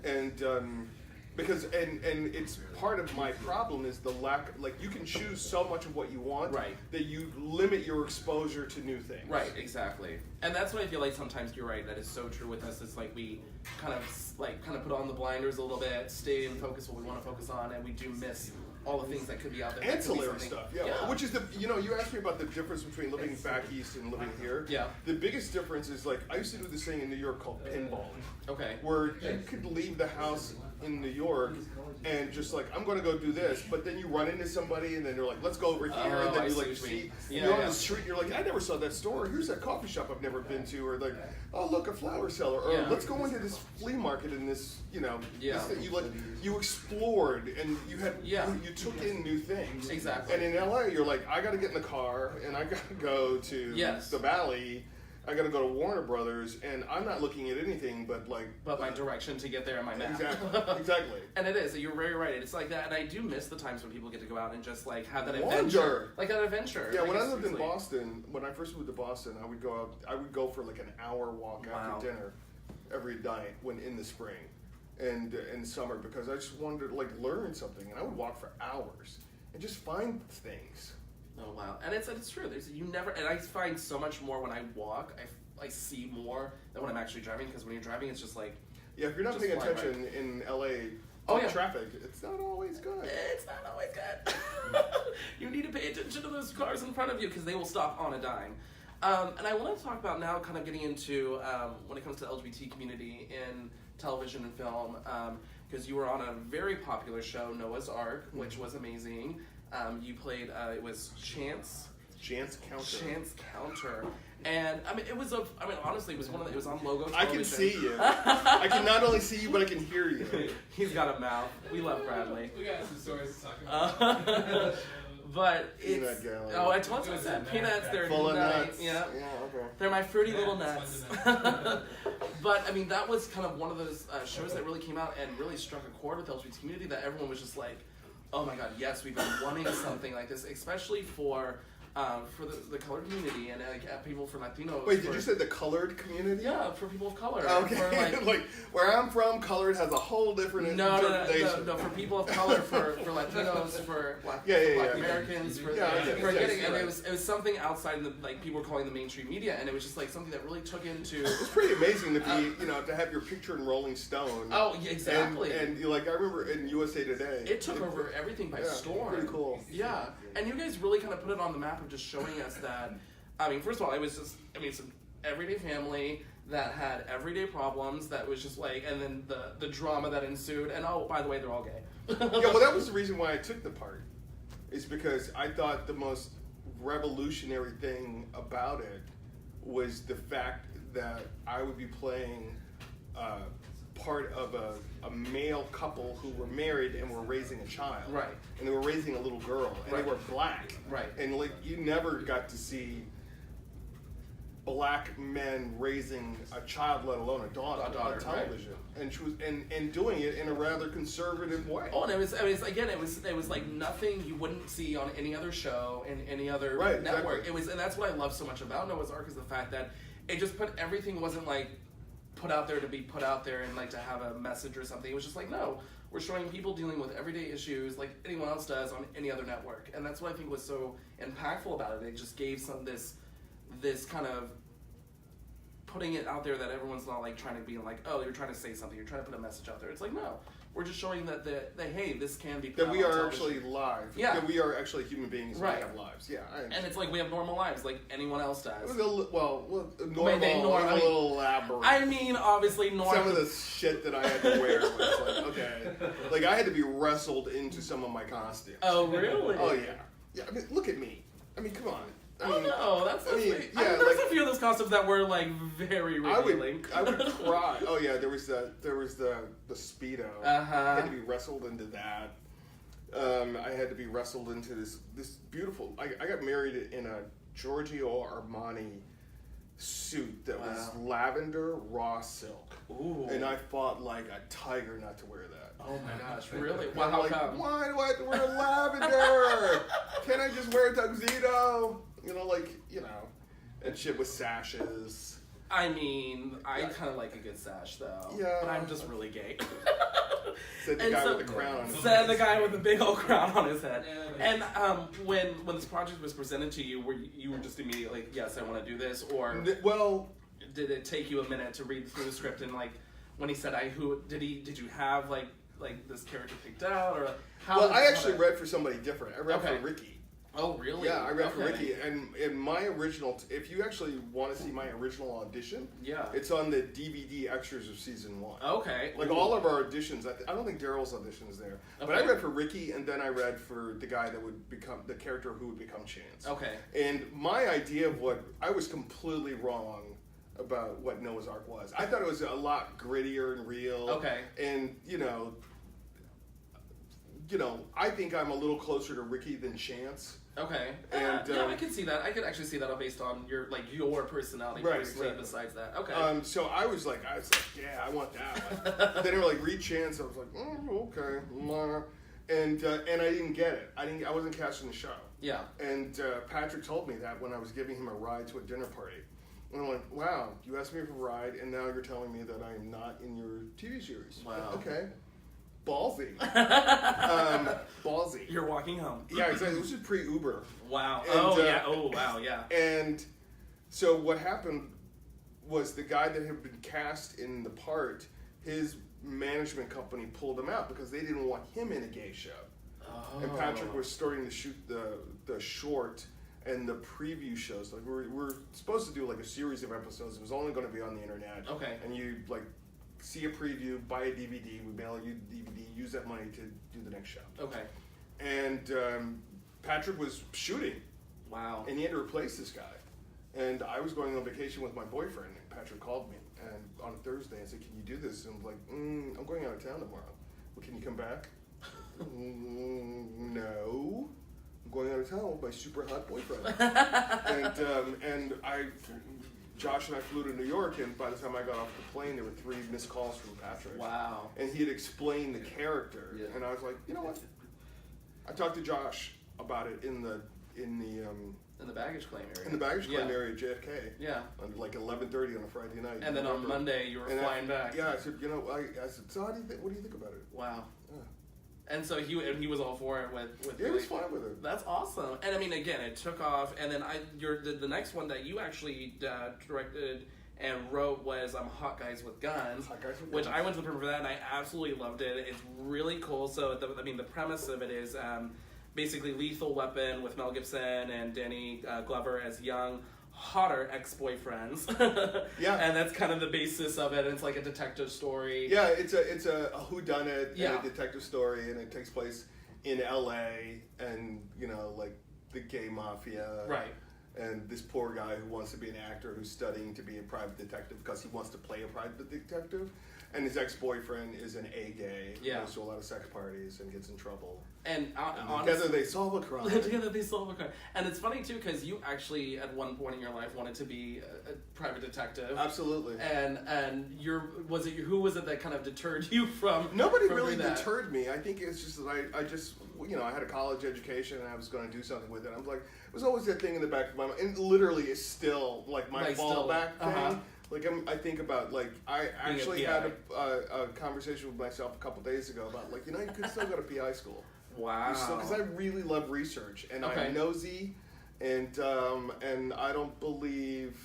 And because it's part of my problem is the lack, like you can choose so much of what you want that you limit your exposure to new things. Right, exactly. And that's what I feel like sometimes you're right, that is so true with us. It's like we kind of put on the blinders a little bit, stay and focus what we want to focus on, and we do miss all the things that could be out there. Ancillary stuff, which is you asked me about the difference between living back east and living here. Yeah. The biggest difference is like, I used to do this thing in New York called pinballing. Okay. Where you could leave the house in New York and just like, I'm going to go do this, but then you run into somebody and then they're like, let's go over here, and then you like see, you're on the street and you're like, I never saw that store, here's that coffee shop I've never been to, or like, oh look, a flower seller, or let's go into this flea market in this, this thing. You explored and you had, you took in new things. Exactly. And in LA, you're like, I got to get in the car and I got to go to the Valley. I got to go to Warner Brothers, and I'm not looking at anything but my direction to get there in my map. Exactly. And it is. You're very right. It's like that, and I do miss the times when people get to go out and just like have that adventure, like that adventure. Yeah. When I lived in Boston, when I first moved to Boston, I would go out. I would go for like an hour walk after dinner every night when in the spring and in summer, because I just wanted to like learn something, and I would walk for hours and just find things. Oh wow, and it's true. And I find so much more when I walk. I see more than when I'm actually driving, because when you're driving, it's just like if you're not paying attention in LA, traffic, it's not always good. It's not always good. You need to pay attention to those cars in front of you because they will stop on a dime. And I want to talk about now, kind of getting into when it comes to the LGBT community in television and film, because you were on a very popular show, Noah's Ark, which was amazing. You played, it was Chance Counter. And, I mean, honestly, it was it was on Logo Television. I can see you. I can not only see you, but I can hear you. He's got a mouth. We love Bradley. We got some stories to talk about. But it's... I told you, it's peanuts, they're full of nuts. Yeah, okay. They're my fruity little nuts. But, I mean, that was kind of one of those shows that really came out and really struck a chord with the LGBT community, that everyone was just like, oh my god, yes, we've been wanting something like this, especially for for the colored community and people for Latinos. Wait, did you say the colored community? Yeah, for people of color. Okay, For, like where I'm from, colored has a whole different interpretation. No, for people of color, for Latinos, for Black Americans, for getting, and it was something outside of the, like, people were calling the mainstream media, and it was just like something that really took into. It's pretty amazing to be, to have your picture in Rolling Stone. Oh, yeah, exactly. And like I remember in USA Today, it took over everything by storm. Pretty cool. Yeah, and you guys really kind of put it on the map of just showing us that. I mean, first of all, it was just, some everyday family that had everyday problems that was just like, and then the drama that ensued, and oh, by the way, they're all gay. Yeah, well, that was the reason why I took the part, is because I thought the most revolutionary thing about it was the fact that I would be playing part of a male couple who were married and were raising a child. Right. And they were raising a little girl, and they were black. Right. And like, you never got to see black men raising a child, let alone a daughter on television, right. And she was and doing it in a rather conservative way. Oh, and it was like nothing you wouldn't see on any other show in any other network. Exactly. It was, and that's what I love so much about Noah's Ark, is the fact that it just put everything, wasn't like put out there to be put out there and like to have a message or something. It was just like, no, we're showing people dealing with everyday issues like anyone else does on any other network, and that's what I think was so impactful about it. It just gave this kind of putting it out there that everyone's not like trying to be like, oh, you're trying to say something, you're trying to put a message out there. It's like, no, we're just showing that hey, this can be put that out we on are television. actually live. Yeah, that we are actually human beings. Right. We have lives. Yeah, and it's like we have normal lives like anyone else does. It was normal, a little elaborate. I mean, obviously, normal. Some of the shit that I had to wear was like, okay, like I had to be wrestled into some of my costumes. Oh, really? Oh yeah, yeah. I mean, look at me. I mean, come on. That's there's a few of those costumes that were like very revealing. I would cry. Oh yeah, there was the Speedo. I had to be wrestled into that. I had to be wrestled into this beautiful. I got married in a Giorgio Armani suit that was lavender raw silk. Ooh. And I fought like a tiger not to wear that. Oh my gosh, really? Wow, how come? Why do I have to wear lavender? Can't I just wear a tuxedo? And shit with sashes. I mean, I kind of like a good sash, though. Yeah. But I'm just really gay. Said the guy with the crown on his head. Said the guy with the big old crown on his head. And when this project was presented to you, you were just immediately like, yes, I want to do this? Or did it take you a minute to read through the script and like, when he said, did you have like this character picked out? Or how? Well, I actually read for somebody different. I read for Ricky. Oh, really? Yeah, I read for Ricky, and in my original, if you actually want to see my original audition, it's on the DVD extras of season 1. Okay. Like all of our auditions, I don't think Daryl's audition is there, but I read for Ricky, and then I read for the guy that would become, the character who would become Chance. Okay. And my idea of I was completely wrong about what Noah's Ark was. I thought it was a lot grittier and real. Okay. And, I think I'm a little closer to Ricky than Chance. Okay. And I can see that. I could actually see that based on your personality personally. Besides that, okay. So I was like, yeah, I want that one. Then they were like, read Chance. I was like, okay. And I didn't get it. I wasn't casting the show. Yeah. And Patrick told me that when I was giving him a ride to a dinner party. And I'm like, wow, you asked me for a ride, and now you're telling me that I'm not in your TV series. Wow. Okay. Ballsy. Ballsy. You're walking home. Yeah, exactly. This is pre-Uber. Wow. And, yeah. Oh, wow, yeah. And so what happened was the guy that had been cast in the part, his management company pulled him out because they didn't want him in a gay show. Oh. And Patrick was starting to shoot the short and the preview shows. Like we're supposed to do like a series of episodes. It was only going to be on the internet. Okay. And you like see a preview, buy a DVD, we mail you the DVD, use that money to do the next show. Okay. And Patrick was shooting. Wow. And he had to replace this guy. And I was going on vacation with my boyfriend, and Patrick called me and on Thursday and said, can you do this? And I'm like, I'm going out of town tomorrow. Well, can you come back? No. I'm going out of town with my super hot boyfriend. And Josh and I flew to New York, and by the time I got off the plane, there were 3 missed calls from Patrick. Wow. And he had explained the character, and I was like, you know what? I talked to Josh about it in the In the baggage claim area. In the baggage claim area at JFK. Yeah. On like 11:30 on a Friday night. And then on Monday you were flying back. Yeah, I said, I said, so what do you think about it? Wow. Yeah. And so he was all for it with he was fine with it. That's awesome. And I mean, again, it took off. And then the next one that you actually directed and wrote was Hot Guys with Guns, which I went to the premiere for that, and I absolutely loved it. It's really cool. So the premise of it is basically Lethal Weapon with Mel Gibson and Danny Glover as young, hotter ex-boyfriends. Yeah, and that's kind of the basis of it. It's like a detective story. Yeah, it's a whodunit and a detective story, and it takes place in L.A. and like the gay mafia, right? And this poor guy who wants to be an actor who's studying to be a private detective because he wants to play a private detective. And his ex-boyfriend is an A-gay who goes to a lot of sex parties and gets in trouble. And together they solve a crime. Together they solve a crime. And it's funny, too, because you actually, at one point in your life, wanted to be a private detective. Absolutely. And who was it that kind of deterred you from Nobody from really that? Deterred me. I think it's just that I just, I had a college education and I was going to do something with it. I was like, it was always that thing in the back of my mind. And literally it's still, like, my fallback thing. Like, I think about, like, I actually had a conversation with myself a couple days ago about, like, you could still go to PI school. Wow. Because I really love research, and I'm nosy, and I don't believe,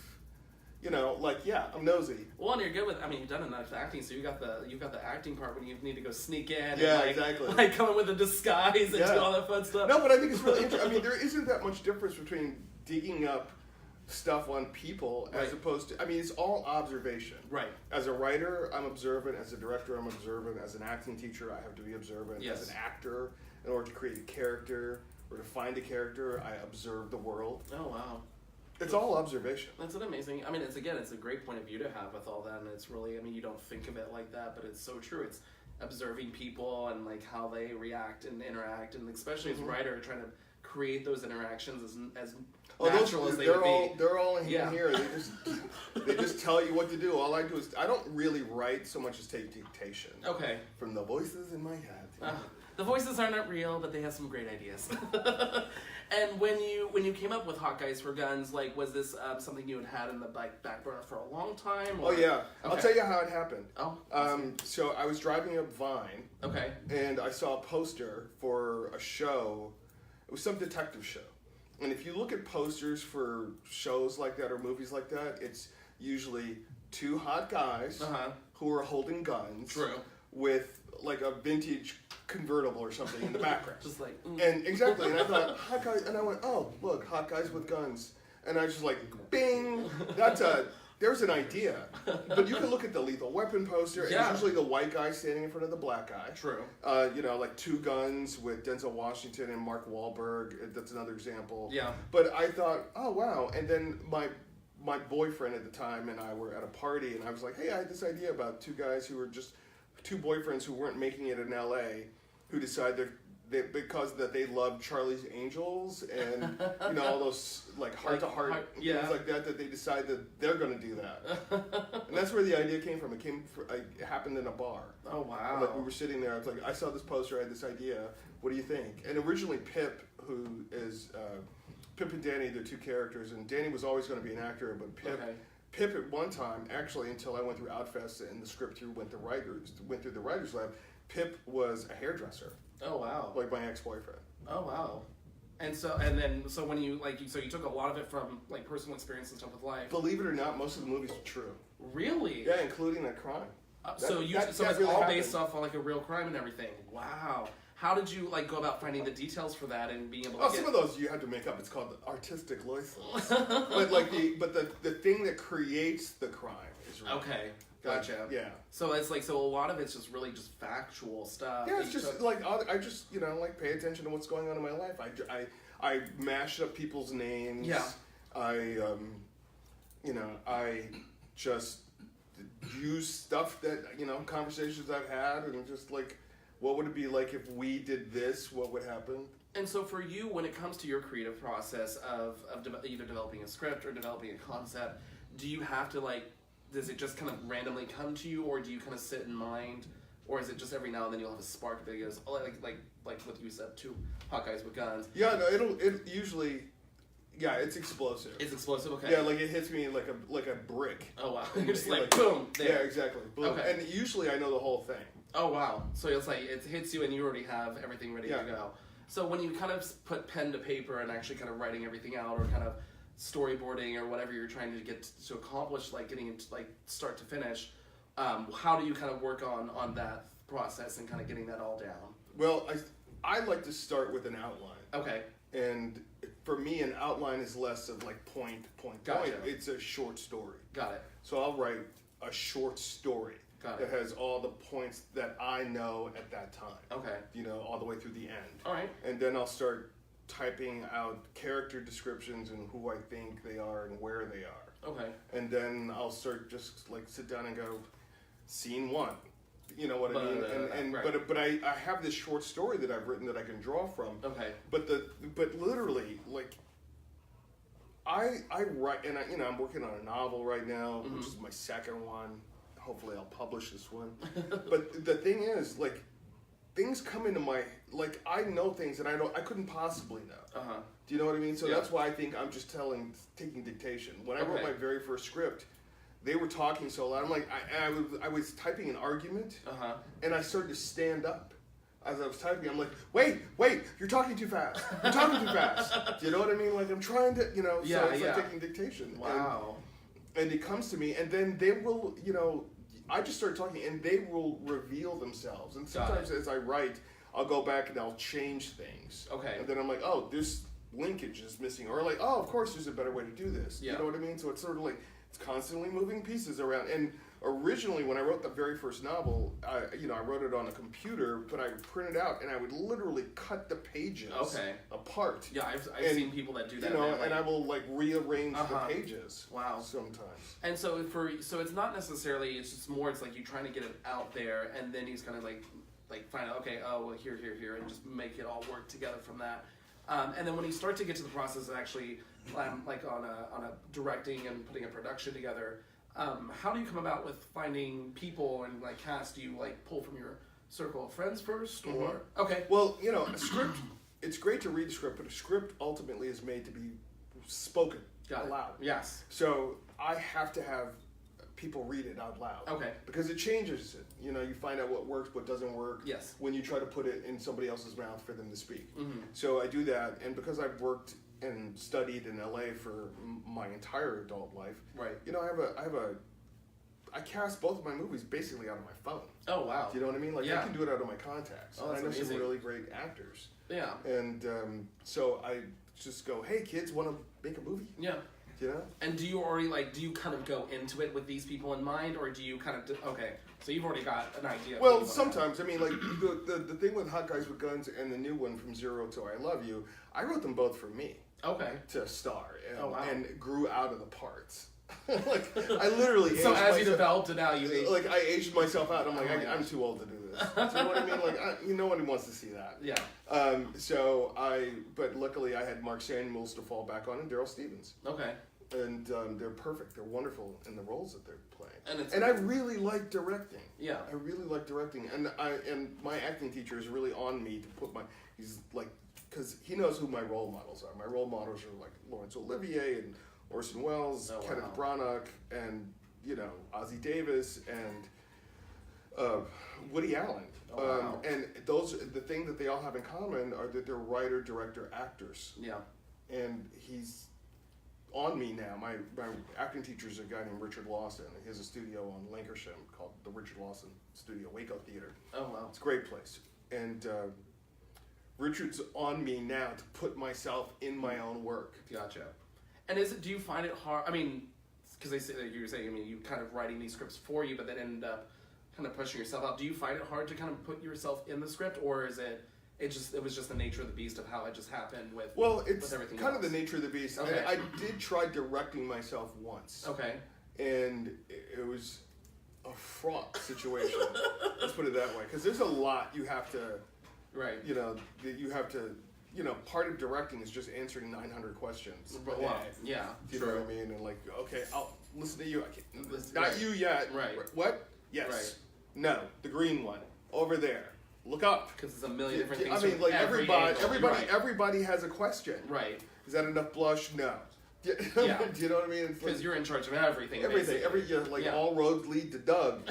I'm nosy. Well, and you're good with, you've done enough acting, so you've got the acting part when you need to go sneak in. Yeah, and exactly. Like, come in with a disguise and do all that fun stuff. No, but I think it's really interesting. There isn't that much difference between digging up stuff on people as opposed to, it's all observation. Right. As a writer, I'm observant. As a director, I'm observant. As an acting teacher, I have to be observant. Yes. As an actor, in order to create a character or to find a character, I observe the world. Oh, wow. It's all observation. That's an amazing, it's a great point of view to have with all that, and it's really, you don't think of it like that, but it's so true. It's observing people and, like, how they react and interact, and especially as a writer, trying to create those interactions as natural as they would be. They're all in here. They just tell you what to do. All I do is, I don't really write so much as take dictation. Okay. From the voices in my head. The voices are not real, but they have some great ideas. And when you came up with Hot Guys for Guns, like, was this something you had in the back burner for a long time? Or? Oh yeah, okay. I'll tell you how it happened. Oh. Awesome. So I was driving up Vine. Okay. And I saw a poster for a show. It was some detective show. And if you look at posters for shows like that or movies like that, it's usually two hot guys who are holding guns. True. With like a vintage convertible or something in the background. Just like, And exactly, and I thought, hot guys, and I went, oh, look, hot guys with guns. And I was just like, bing, there's an idea. But you can look at the Lethal Weapon poster, and it's usually the white guy standing in front of the black guy. True. Like Two Guns with Denzel Washington and Mark Wahlberg. That's another example. Yeah. But I thought, oh, wow. And then my boyfriend at the time and I were at a party, and I was like, hey, I had this idea about two guys who were just two boyfriends who weren't making it in L.A. who decided because they loved Charlie's Angels and all those like heart-to-heart things like that they decide that they're going to do that. And that's where the idea came from. It happened in a bar. Oh wow! Like we were sitting there. I was like, I saw this poster. I had this idea. What do you think? And originally Pip, who is Pip and Danny, they're two characters, and Danny was always going to be an actor, but Pip at one time, actually, until I went through Outfest and the script went through the writers lab, Pip was a hairdresser. Oh wow! Like my ex-boyfriend. Oh wow! And so when you you took a lot of it from like personal experience and stuff with life. Believe it or not, most of the movies are true. Really? Yeah, including that crime. So it's really all happened. based off on like a real crime and everything. Wow. How did you go about finding the details for that and being able to some of those you have to make up. It's called artistic license. but the thing that creates the crime is real. Okay. Gotcha. Yeah. So it's a lot of it's just really just factual stuff. Yeah, it's just I just pay attention to what's going on in my life. I mash up people's names. Yeah. I just use stuff that conversations I've had and just like, what would it be like if we did this? What would happen? And so for you, when it comes to your creative process of either developing a script or developing a concept, do you have to does it just kind of randomly come to you, or do you kind of sit in mind, or is it just every now and then you'll have a spark that goes, like what you said, two hot guys with guns? Yeah, no, it usually, Yeah, it's explosive. It's explosive, okay. Yeah, like it hits me like a brick. Oh wow. You're just like boom, there. Yeah, exactly. Boom. Okay. And usually I know the whole thing. Oh wow. So it's like it hits you and you already have everything ready to go. So when you kind of put pen to paper and actually kind of writing everything out or kind of storyboarding or whatever you're trying to get to accomplish, like getting into like start to finish, how do you kind of work on that process and kind of getting that all down? Well, I like to start with an outline. Okay. And for me, an outline is less of like point. Gotcha. It's a short story. Got it. So I'll write a short story Got that it. has all the points that I know at that time. Okay. You know, all the way through the end. All right. And then I'll start typing out character descriptions and who I think they are and where they are. Okay. And then I'll start just like sit down and go, scene 1. You know what I mean? And right. but I have this short story that I've written that I can draw from. Okay. But literally, like I write, and I'm working on a novel right now, which is my second one. Hopefully I'll publish this one. But the thing is, like, things come into my, like, I know things that I couldn't possibly know. Uh-huh. Do you know what I mean? So Yeah. that's why I think I'm just taking dictation. When I wrote my very first script, they were talking so loud. I'm like, I was typing an argument, and I started to stand up as I was typing. I'm like, wait, you're talking too fast. You're talking too fast. Do you know what I mean? Like, I'm trying to, so it's like taking dictation. Wow. And it comes to me, and then they will, I just start talking, and they will reveal themselves. And sometimes as I write, I'll go back and I'll change things. Okay. And then I'm like, oh, this linkage is missing. Or like, oh, of course there's a better way to do this. Yeah. You know what I mean? So it's sort of like, it's constantly moving pieces around. And originally, when I wrote the very first novel, I wrote it on a computer, but I would print it out, and I would literally cut the pages apart. Yeah, I've seen people that do that. And I will like rearrange the pages. Wow. Sometimes. And so it's not necessarily, it's just more, it's like you trying to get it out there, and then he's kind of like find out, okay, oh, well, here, and just make it all work together from that. And then when you start to get to the process of actually, like on a directing and putting a production together, how do you come about with finding people and like cast? Do you like pull from your circle of friends first, or okay? Well, a script. It's great to read a script, but a script ultimately is made to be spoken aloud. Yes. So I have to have people read it out loud. Okay. Because it changes it. You find out what works, what doesn't work. Yes. When you try to put it in somebody else's mouth for them to speak. Mm-hmm. So I do that, and because I've worked and studied in LA for my entire adult life. Right. I cast both of my movies basically out of my phone. Oh wow. Do you know what I mean? Like I can do it out of my contacts. Oh, that's I know amazing. some really great actors. Yeah. And so I just go, hey kids, want to make a movie? Yeah. You know? And do you already do you kind of go into it with these people in mind, or do you kind of okay? So you've already got an idea. Well, sometimes I mean, like the thing with Hot Guys with Guns and the new one From Zero to I Love You, I wrote them both for me. Okay. To star and, and grew out of the parts. Like I literally. So as you developed it out, like I aged myself out. I'm like I'm too old to do this. Do you know what I mean? Like nobody wants to see that. Yeah. But luckily I had Mark Samuels to fall back on and Daryl Stevens. Okay. And they're perfect. They're wonderful in the roles that they're playing. And I really like directing. Yeah. I really like directing, and my acting teacher is really on me to put he's like, because he knows who my role models are. My role models are like Laurence Olivier and Orson Welles, Kenneth Branagh, and Ozzie Davis and Woody Allen. Oh, wow. And the thing that they all have in common are that they're writer, director, actors. Yeah. And he's on me now. My acting teacher is a guy named Richard Lawson. He has a studio on Lancashire called the Richard Lawson Studio, Waco Theater. Oh wow. It's a great place. And Richard's on me now to put myself in my own work. Gotcha. And do you find it hard? I mean, because you were saying, you kind of writing these scripts for you, but then ended up kind of pushing yourself out. Do you find it hard to kind of put yourself in the script, or is it was just the nature of the beast of how it just happened with? Well, it's everything kind else? of the nature of the beast. Okay. I did try directing myself once. Okay. And it was a fraught situation. Let's put it that way, because there's a lot you have to. Right. You have to. Part of directing is just answering 900 questions. Wow. Yeah. You know what I mean? And like, okay, I'll listen to you. I can't, not right. you yet. Right. What? Yes. Right. No. The green one over there. Look up. Because it's a million different things. I mean, like everybody has a question. Right. Is that enough blush? No. Yeah. Do you know what I mean? Because you're in charge of everything. Everything. Yeah. All roads lead to Doug.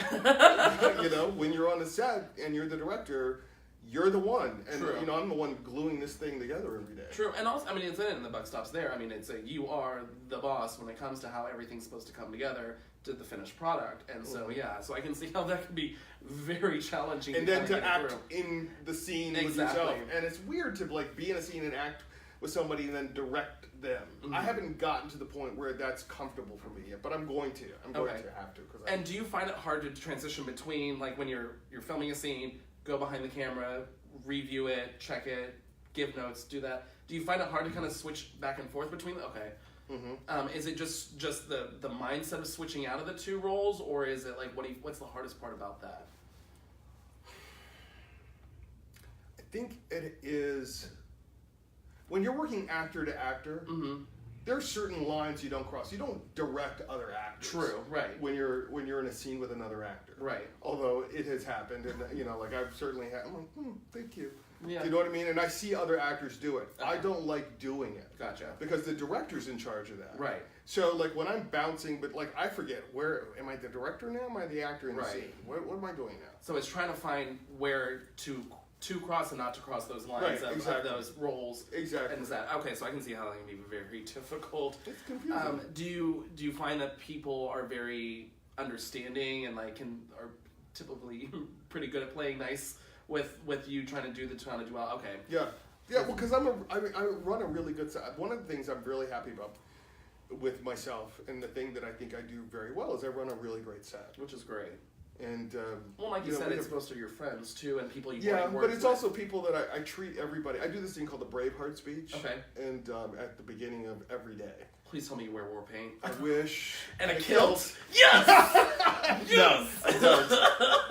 When you're on the set and you're the director, you're the one. And, True. I'm the one gluing this thing together every day. True. And also, it's in it, and the buck stops there. It's you are the boss when it comes to how everything's supposed to come together to the finished product. And so, so I can see how that can be very challenging. And then to act in the scene with yourself. And it's weird to, be in a scene and act with somebody and then direct them. Mm-hmm. I haven't gotten to the point where that's comfortable for me yet, but I'm going to. I'm going to have to. And do you find it hard to transition between, when you're filming a scene, go behind the camera, review it, check it, give notes, do that? Do you find it hard to kind of switch back and forth between? Okay. Mm-hmm. Is it just the mindset of switching out of the two roles, or is it what's the hardest part about that? I think it is when you're working actor to actor. Mm-hmm. There are certain lines you don't cross. You don't direct other actors. True, right. When you're in a scene with another actor. Right. Although it has happened, and I've certainly had. I'm like, thank you. Yeah. Do you know what I mean? And I see other actors do it. I don't like doing it. Gotcha. Because the director's in charge of that. Right. So when I'm bouncing, but I forget, where am I the director now? Am I the actor in the scene? What am I doing now? So it's trying to find where to cross and not to cross those lines of those roles. Exactly. And okay, so I can see how that can be very difficult. It's confusing. Do you find that people are very understanding and are typically pretty good at playing nice with you trying to do well? Okay. Yeah. Well, because I run a really good set. One of the things I'm really happy about with myself, and the thing that I think I do very well, is I run a really great set, which is great. And like you said, it's supposed to be your friends too, and people you work with. But it's also people that I treat everybody. I do this thing called the Braveheart speech. Okay. And at the beginning of every day. Please tell me you wear war paint. I wish. And a kilt. Yes. No,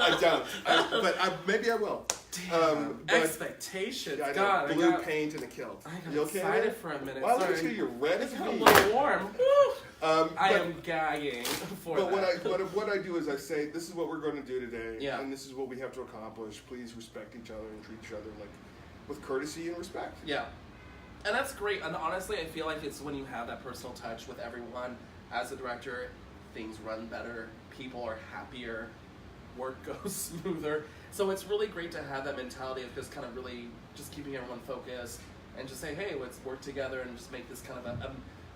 I don't. But maybe I will. Damn. Expectations. Yeah, God, blue paint and a kilt. I got you okay? Excited for a minute. Wow, look at you. You're red as a meat. little warm. I am gagging for that. But what I do is I say, this is what we're going to do today, yeah. and this is what we have to accomplish. Please respect each other and treat each other with courtesy and respect. Yeah. And that's great. And honestly, I feel like it's when you have that personal touch with everyone as a director, things run better, people are happier, work goes smoother. So it's really great to have that mentality of just kind of really just keeping everyone focused and just say, hey, let's work together and just make this kind of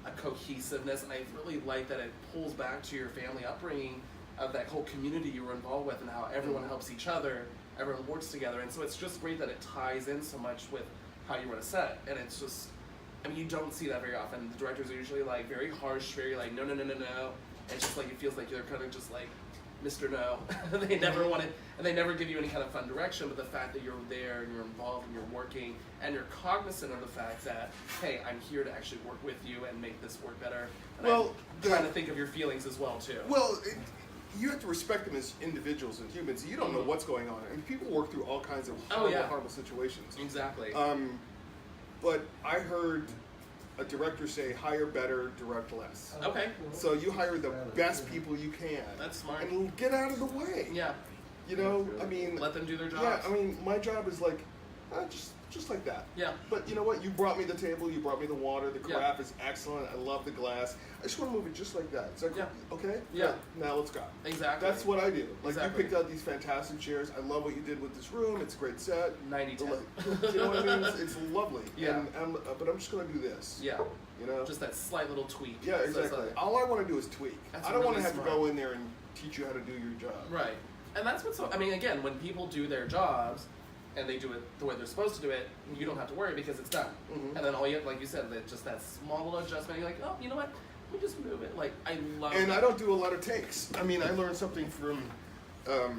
a cohesiveness. And I really like that it pulls back to your family upbringing of that whole community you were involved with and how everyone helps each other, everyone works together. And so it's just great that it ties in so much with how you run a set. And it's just, you don't see that very often. The directors are usually very harsh, very no. And it's just it feels like you're kind of just Mr. No. They never want it, and they never give you any kind of fun direction, but the fact that you're there and you're involved and you're working and you're cognizant of the fact that, hey, I'm here to actually work with you and make this work better. And I'm trying to think of your feelings as well, too. Well, you have to respect them as individuals and humans. You don't know what's going on. And people work through all kinds of horrible situations. Exactly. But I heard a director say, hire better, direct less. Okay. So you hire the best people you can. That's smart. And get out of the way. Yeah. Let them do their jobs. Yeah, my job is just like that. Yeah. But you know what? You brought me the table, you brought me the water, the craft is excellent, I love the glass. I just want to move it just like that. It's okay? Yeah. Now let's go. Exactly. That's what I do. Exactly. You picked out these fantastic chairs. I love what you did with this room. It's a great set. 90-10. You know what I mean? It's lovely. Yeah. But I'm just going to do this. Yeah. Just that slight little tweak. Yeah, exactly. All I want to do is tweak. I don't want to have smart. to go in there and teach you how to do your job. Right. And that's what's again, when people do their jobs and they do it the way they're supposed to do it, you don't have to worry because it's done. Mm-hmm. And then all you have, like you said, just that small little adjustment, you're like, oh, you know what? Let me just move it. I love it. And I don't do a lot of takes. I learned something from, oh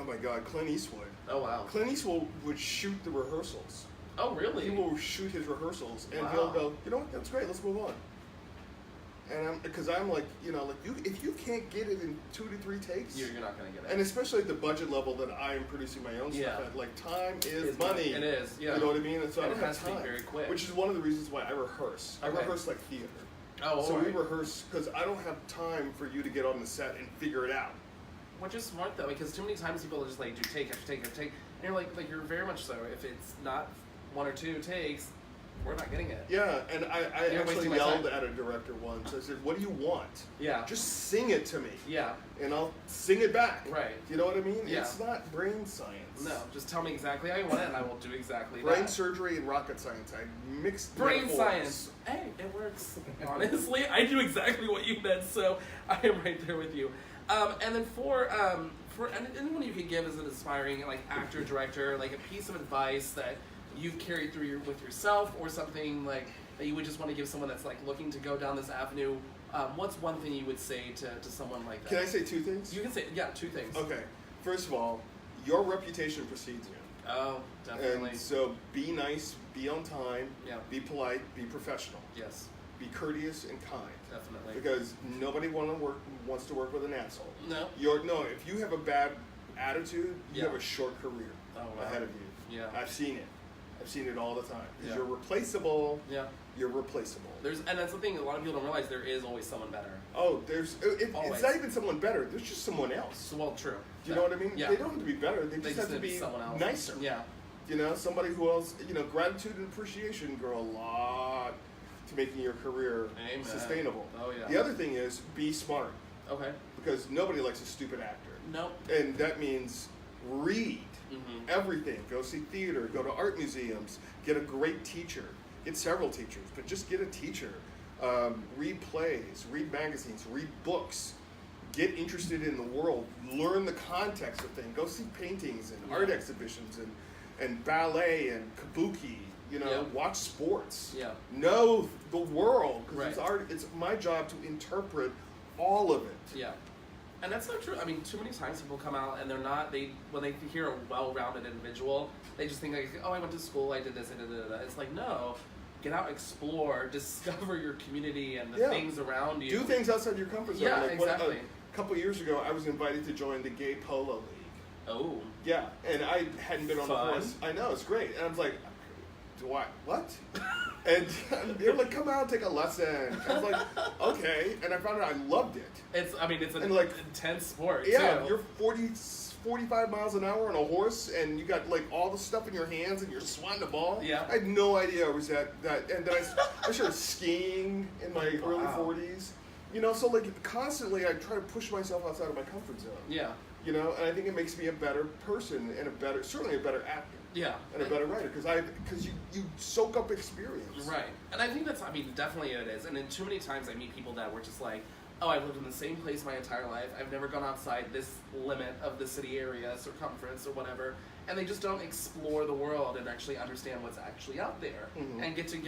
my God, Clint Eastwood. Oh, wow. Clint Eastwood would shoot the rehearsals. Oh, really? He will shoot his rehearsals, and he'll go, you know what, that's great, let's move on. And because I'm like, if you can't get it in 2 to 3 takes, you're not going to get it. And especially at the budget level that I am producing my own stuff at, time is money. It is, yeah. You know what I mean? And so I don't has have time. to be very quick. Which is one of the reasons why I rehearse. I rehearse like theater. Oh, so we rehearse because I don't have time for you to get on the set and figure it out. Which is smart though, because too many times people are just do take after take after take, and you're like you're very much so. If it's not 1 or 2 takes, we're not getting it. Yeah, and I You're actually wasting my yelled time. at a director once. I said, "What do you want? Yeah. Just sing it to me." Yeah. And I'll sing it back. Right. You know what I mean? Yeah. It's not brain science. No, just tell me exactly how you want it, and I will do exactly Brain that. surgery and rocket science. I mixed Brain metaphors. science. Hey, it works. Honestly, I do exactly what you meant, so I am right there with you. And then for anyone you could give as an aspiring like actor, director, like a piece of advice that you've carried through with yourself, or something like that you would just want to give someone that's like looking to go down this avenue. What's one thing you would say to someone like that? Can I say two things? You can say, yeah, two things. Okay. First of all, your reputation precedes you. Oh, definitely. And so be nice, be on time, Yeah. be polite, be professional, Yes, be courteous and kind. definitely. Because nobody wants to work with an asshole. No. If you have a bad attitude, you Yeah. have a short career Oh, wow. ahead of you. Yeah. I've seen it. I've seen it all the time. Because Yeah. you're replaceable. Yeah. You're replaceable. And that's the thing. A lot of people don't realize there is always someone better. Oh, it's Always. not even someone better. There's just someone else. So, well, true. Do you know what I mean? Yeah. They don't have to be better. They just have to need be someone else. nicer. Yeah. You know, somebody who else. Gratitude and appreciation go a lot to making your career Amen. sustainable. Oh, yeah. The other thing is be smart, Okay. because nobody likes a stupid actor, Nope. and that means read Mm-hmm. everything. Go see theater. Go to art museums. Get a great teacher. Get several teachers, but just get a teacher. Read plays. Read magazines. Read books. Get interested in the world. Learn the context of things. Go see paintings and art exhibitions and ballet and kabuki. Yeah. Watch sports. Yeah. Know the world, because Right. it's art. It's my job to interpret all of it. Yeah. And that's so true. I mean, too many times people come out and when they hear a well-rounded individual, they just think like, oh, I went to school, I did this, I did that. It's like, no, get out, explore, discover your community and the Yeah. things around you. Do things outside your comfort zone. Yeah, Like exactly. a couple years ago, I was invited to join the gay polo league. Oh. Yeah, and I hadn't been on the Fun. horse. I know, it's great. And I was like, do I, what? And they were like, come out and take a lesson. I was like, okay. And I found out I loved it. It's an And, like, intense sport, Yeah, too. you're 45 miles an hour on a horse, and you got like all the stuff in your hands, and you're swatting the ball. Yeah. I had no idea I was that. And then I started skiing in my early Wow. 40s. So like constantly I try to push myself outside of my comfort zone. Yeah. And I think it makes me a better person and certainly a better actor. Yeah. And a better writer, because you soak up experience. Right. And I think definitely it is. And then too many times I meet people that were just like, oh, I've lived in the same place my entire life. I've never gone outside this limit of the city area, circumference, or whatever. And they just don't explore the world and actually understand what's actually out there. Mhm. And get to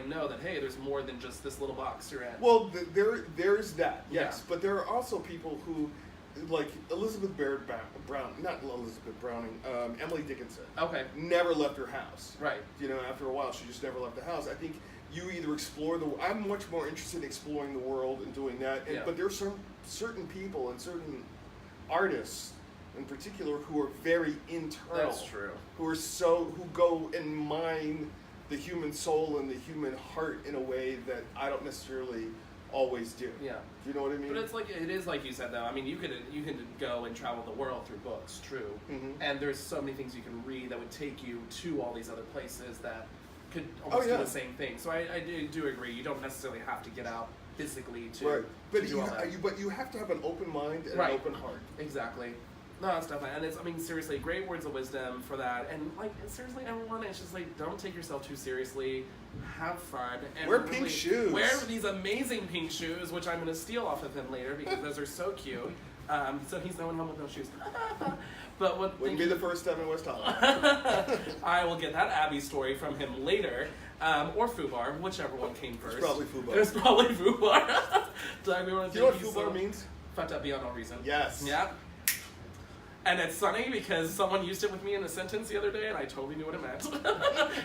know that, hey, there's more than just this little box you're in. Well, there's that, yes. Yeah. But there are also people who, like Elizabeth Barrett Brown, not Elizabeth Browning, Emily Dickinson. Okay. Never left her house. Right. After a while, she just never left the house. I think you either explore I'm much more interested in exploring the world and doing that. Yeah. But there are certain people and certain artists in particular who are very internal. That's true. Who go and mine the human soul and the human heart in a way that I don't necessarily always do. Yeah. Do you know what I mean? But it is like you said, though. I mean, you can go and travel the world through books, true. Mhm. And there's so many things you can read that would take you to all these other places that could almost do the same thing. So I do agree. You don't necessarily have to get out physically to, right. But to do all that. But you have to have an open mind and Right. an open heart. Exactly. No, that's definitely, and seriously, great words of wisdom for that. And seriously, everyone, it's just don't take yourself too seriously. Have fun. And Wear pink shoes. Wear these amazing pink shoes, which I'm going to steal off of him later because those are so cute. So he's the one home with no shoes. But Wouldn't be the first time in West Hollywood. I will get that Abby story from him later, or Fubar, whichever one came first. It's probably Fubar. It was probably Fubar. Doug, we want to Do you know what thank Fubar means? Fucked up beyond all reason. Yes. Yeah. And it's funny because someone used it with me in a sentence the other day, and I totally knew what it meant,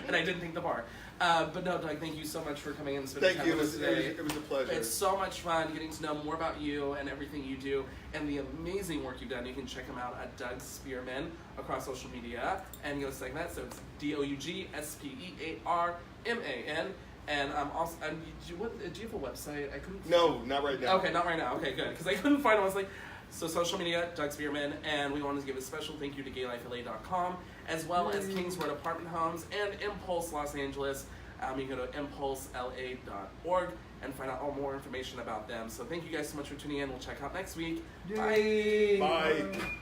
and I didn't think the bar. But no, Doug, thank you so much for coming in and spending Thank time you. with us today. It was a pleasure. It's so much fun getting to know more about you and everything you do and the amazing work you've done. You can check him out at Doug Spearman across social media and go segment that. So it's DOUGSPEARMAN. And also, do you have a website? I couldn't. No, not right now. Okay, not right now. Okay, good. Because I couldn't find it. I was like, so social media, Doug Spearman, and we wanted to give a special thank you to GayLifeLA.com, as well as Kings Road Apartment Homes and Impulse Los Angeles. You can go to impulsela.org and find out all more information about them. So thank you guys so much for tuning in. We'll check out next week. Bye. Bye.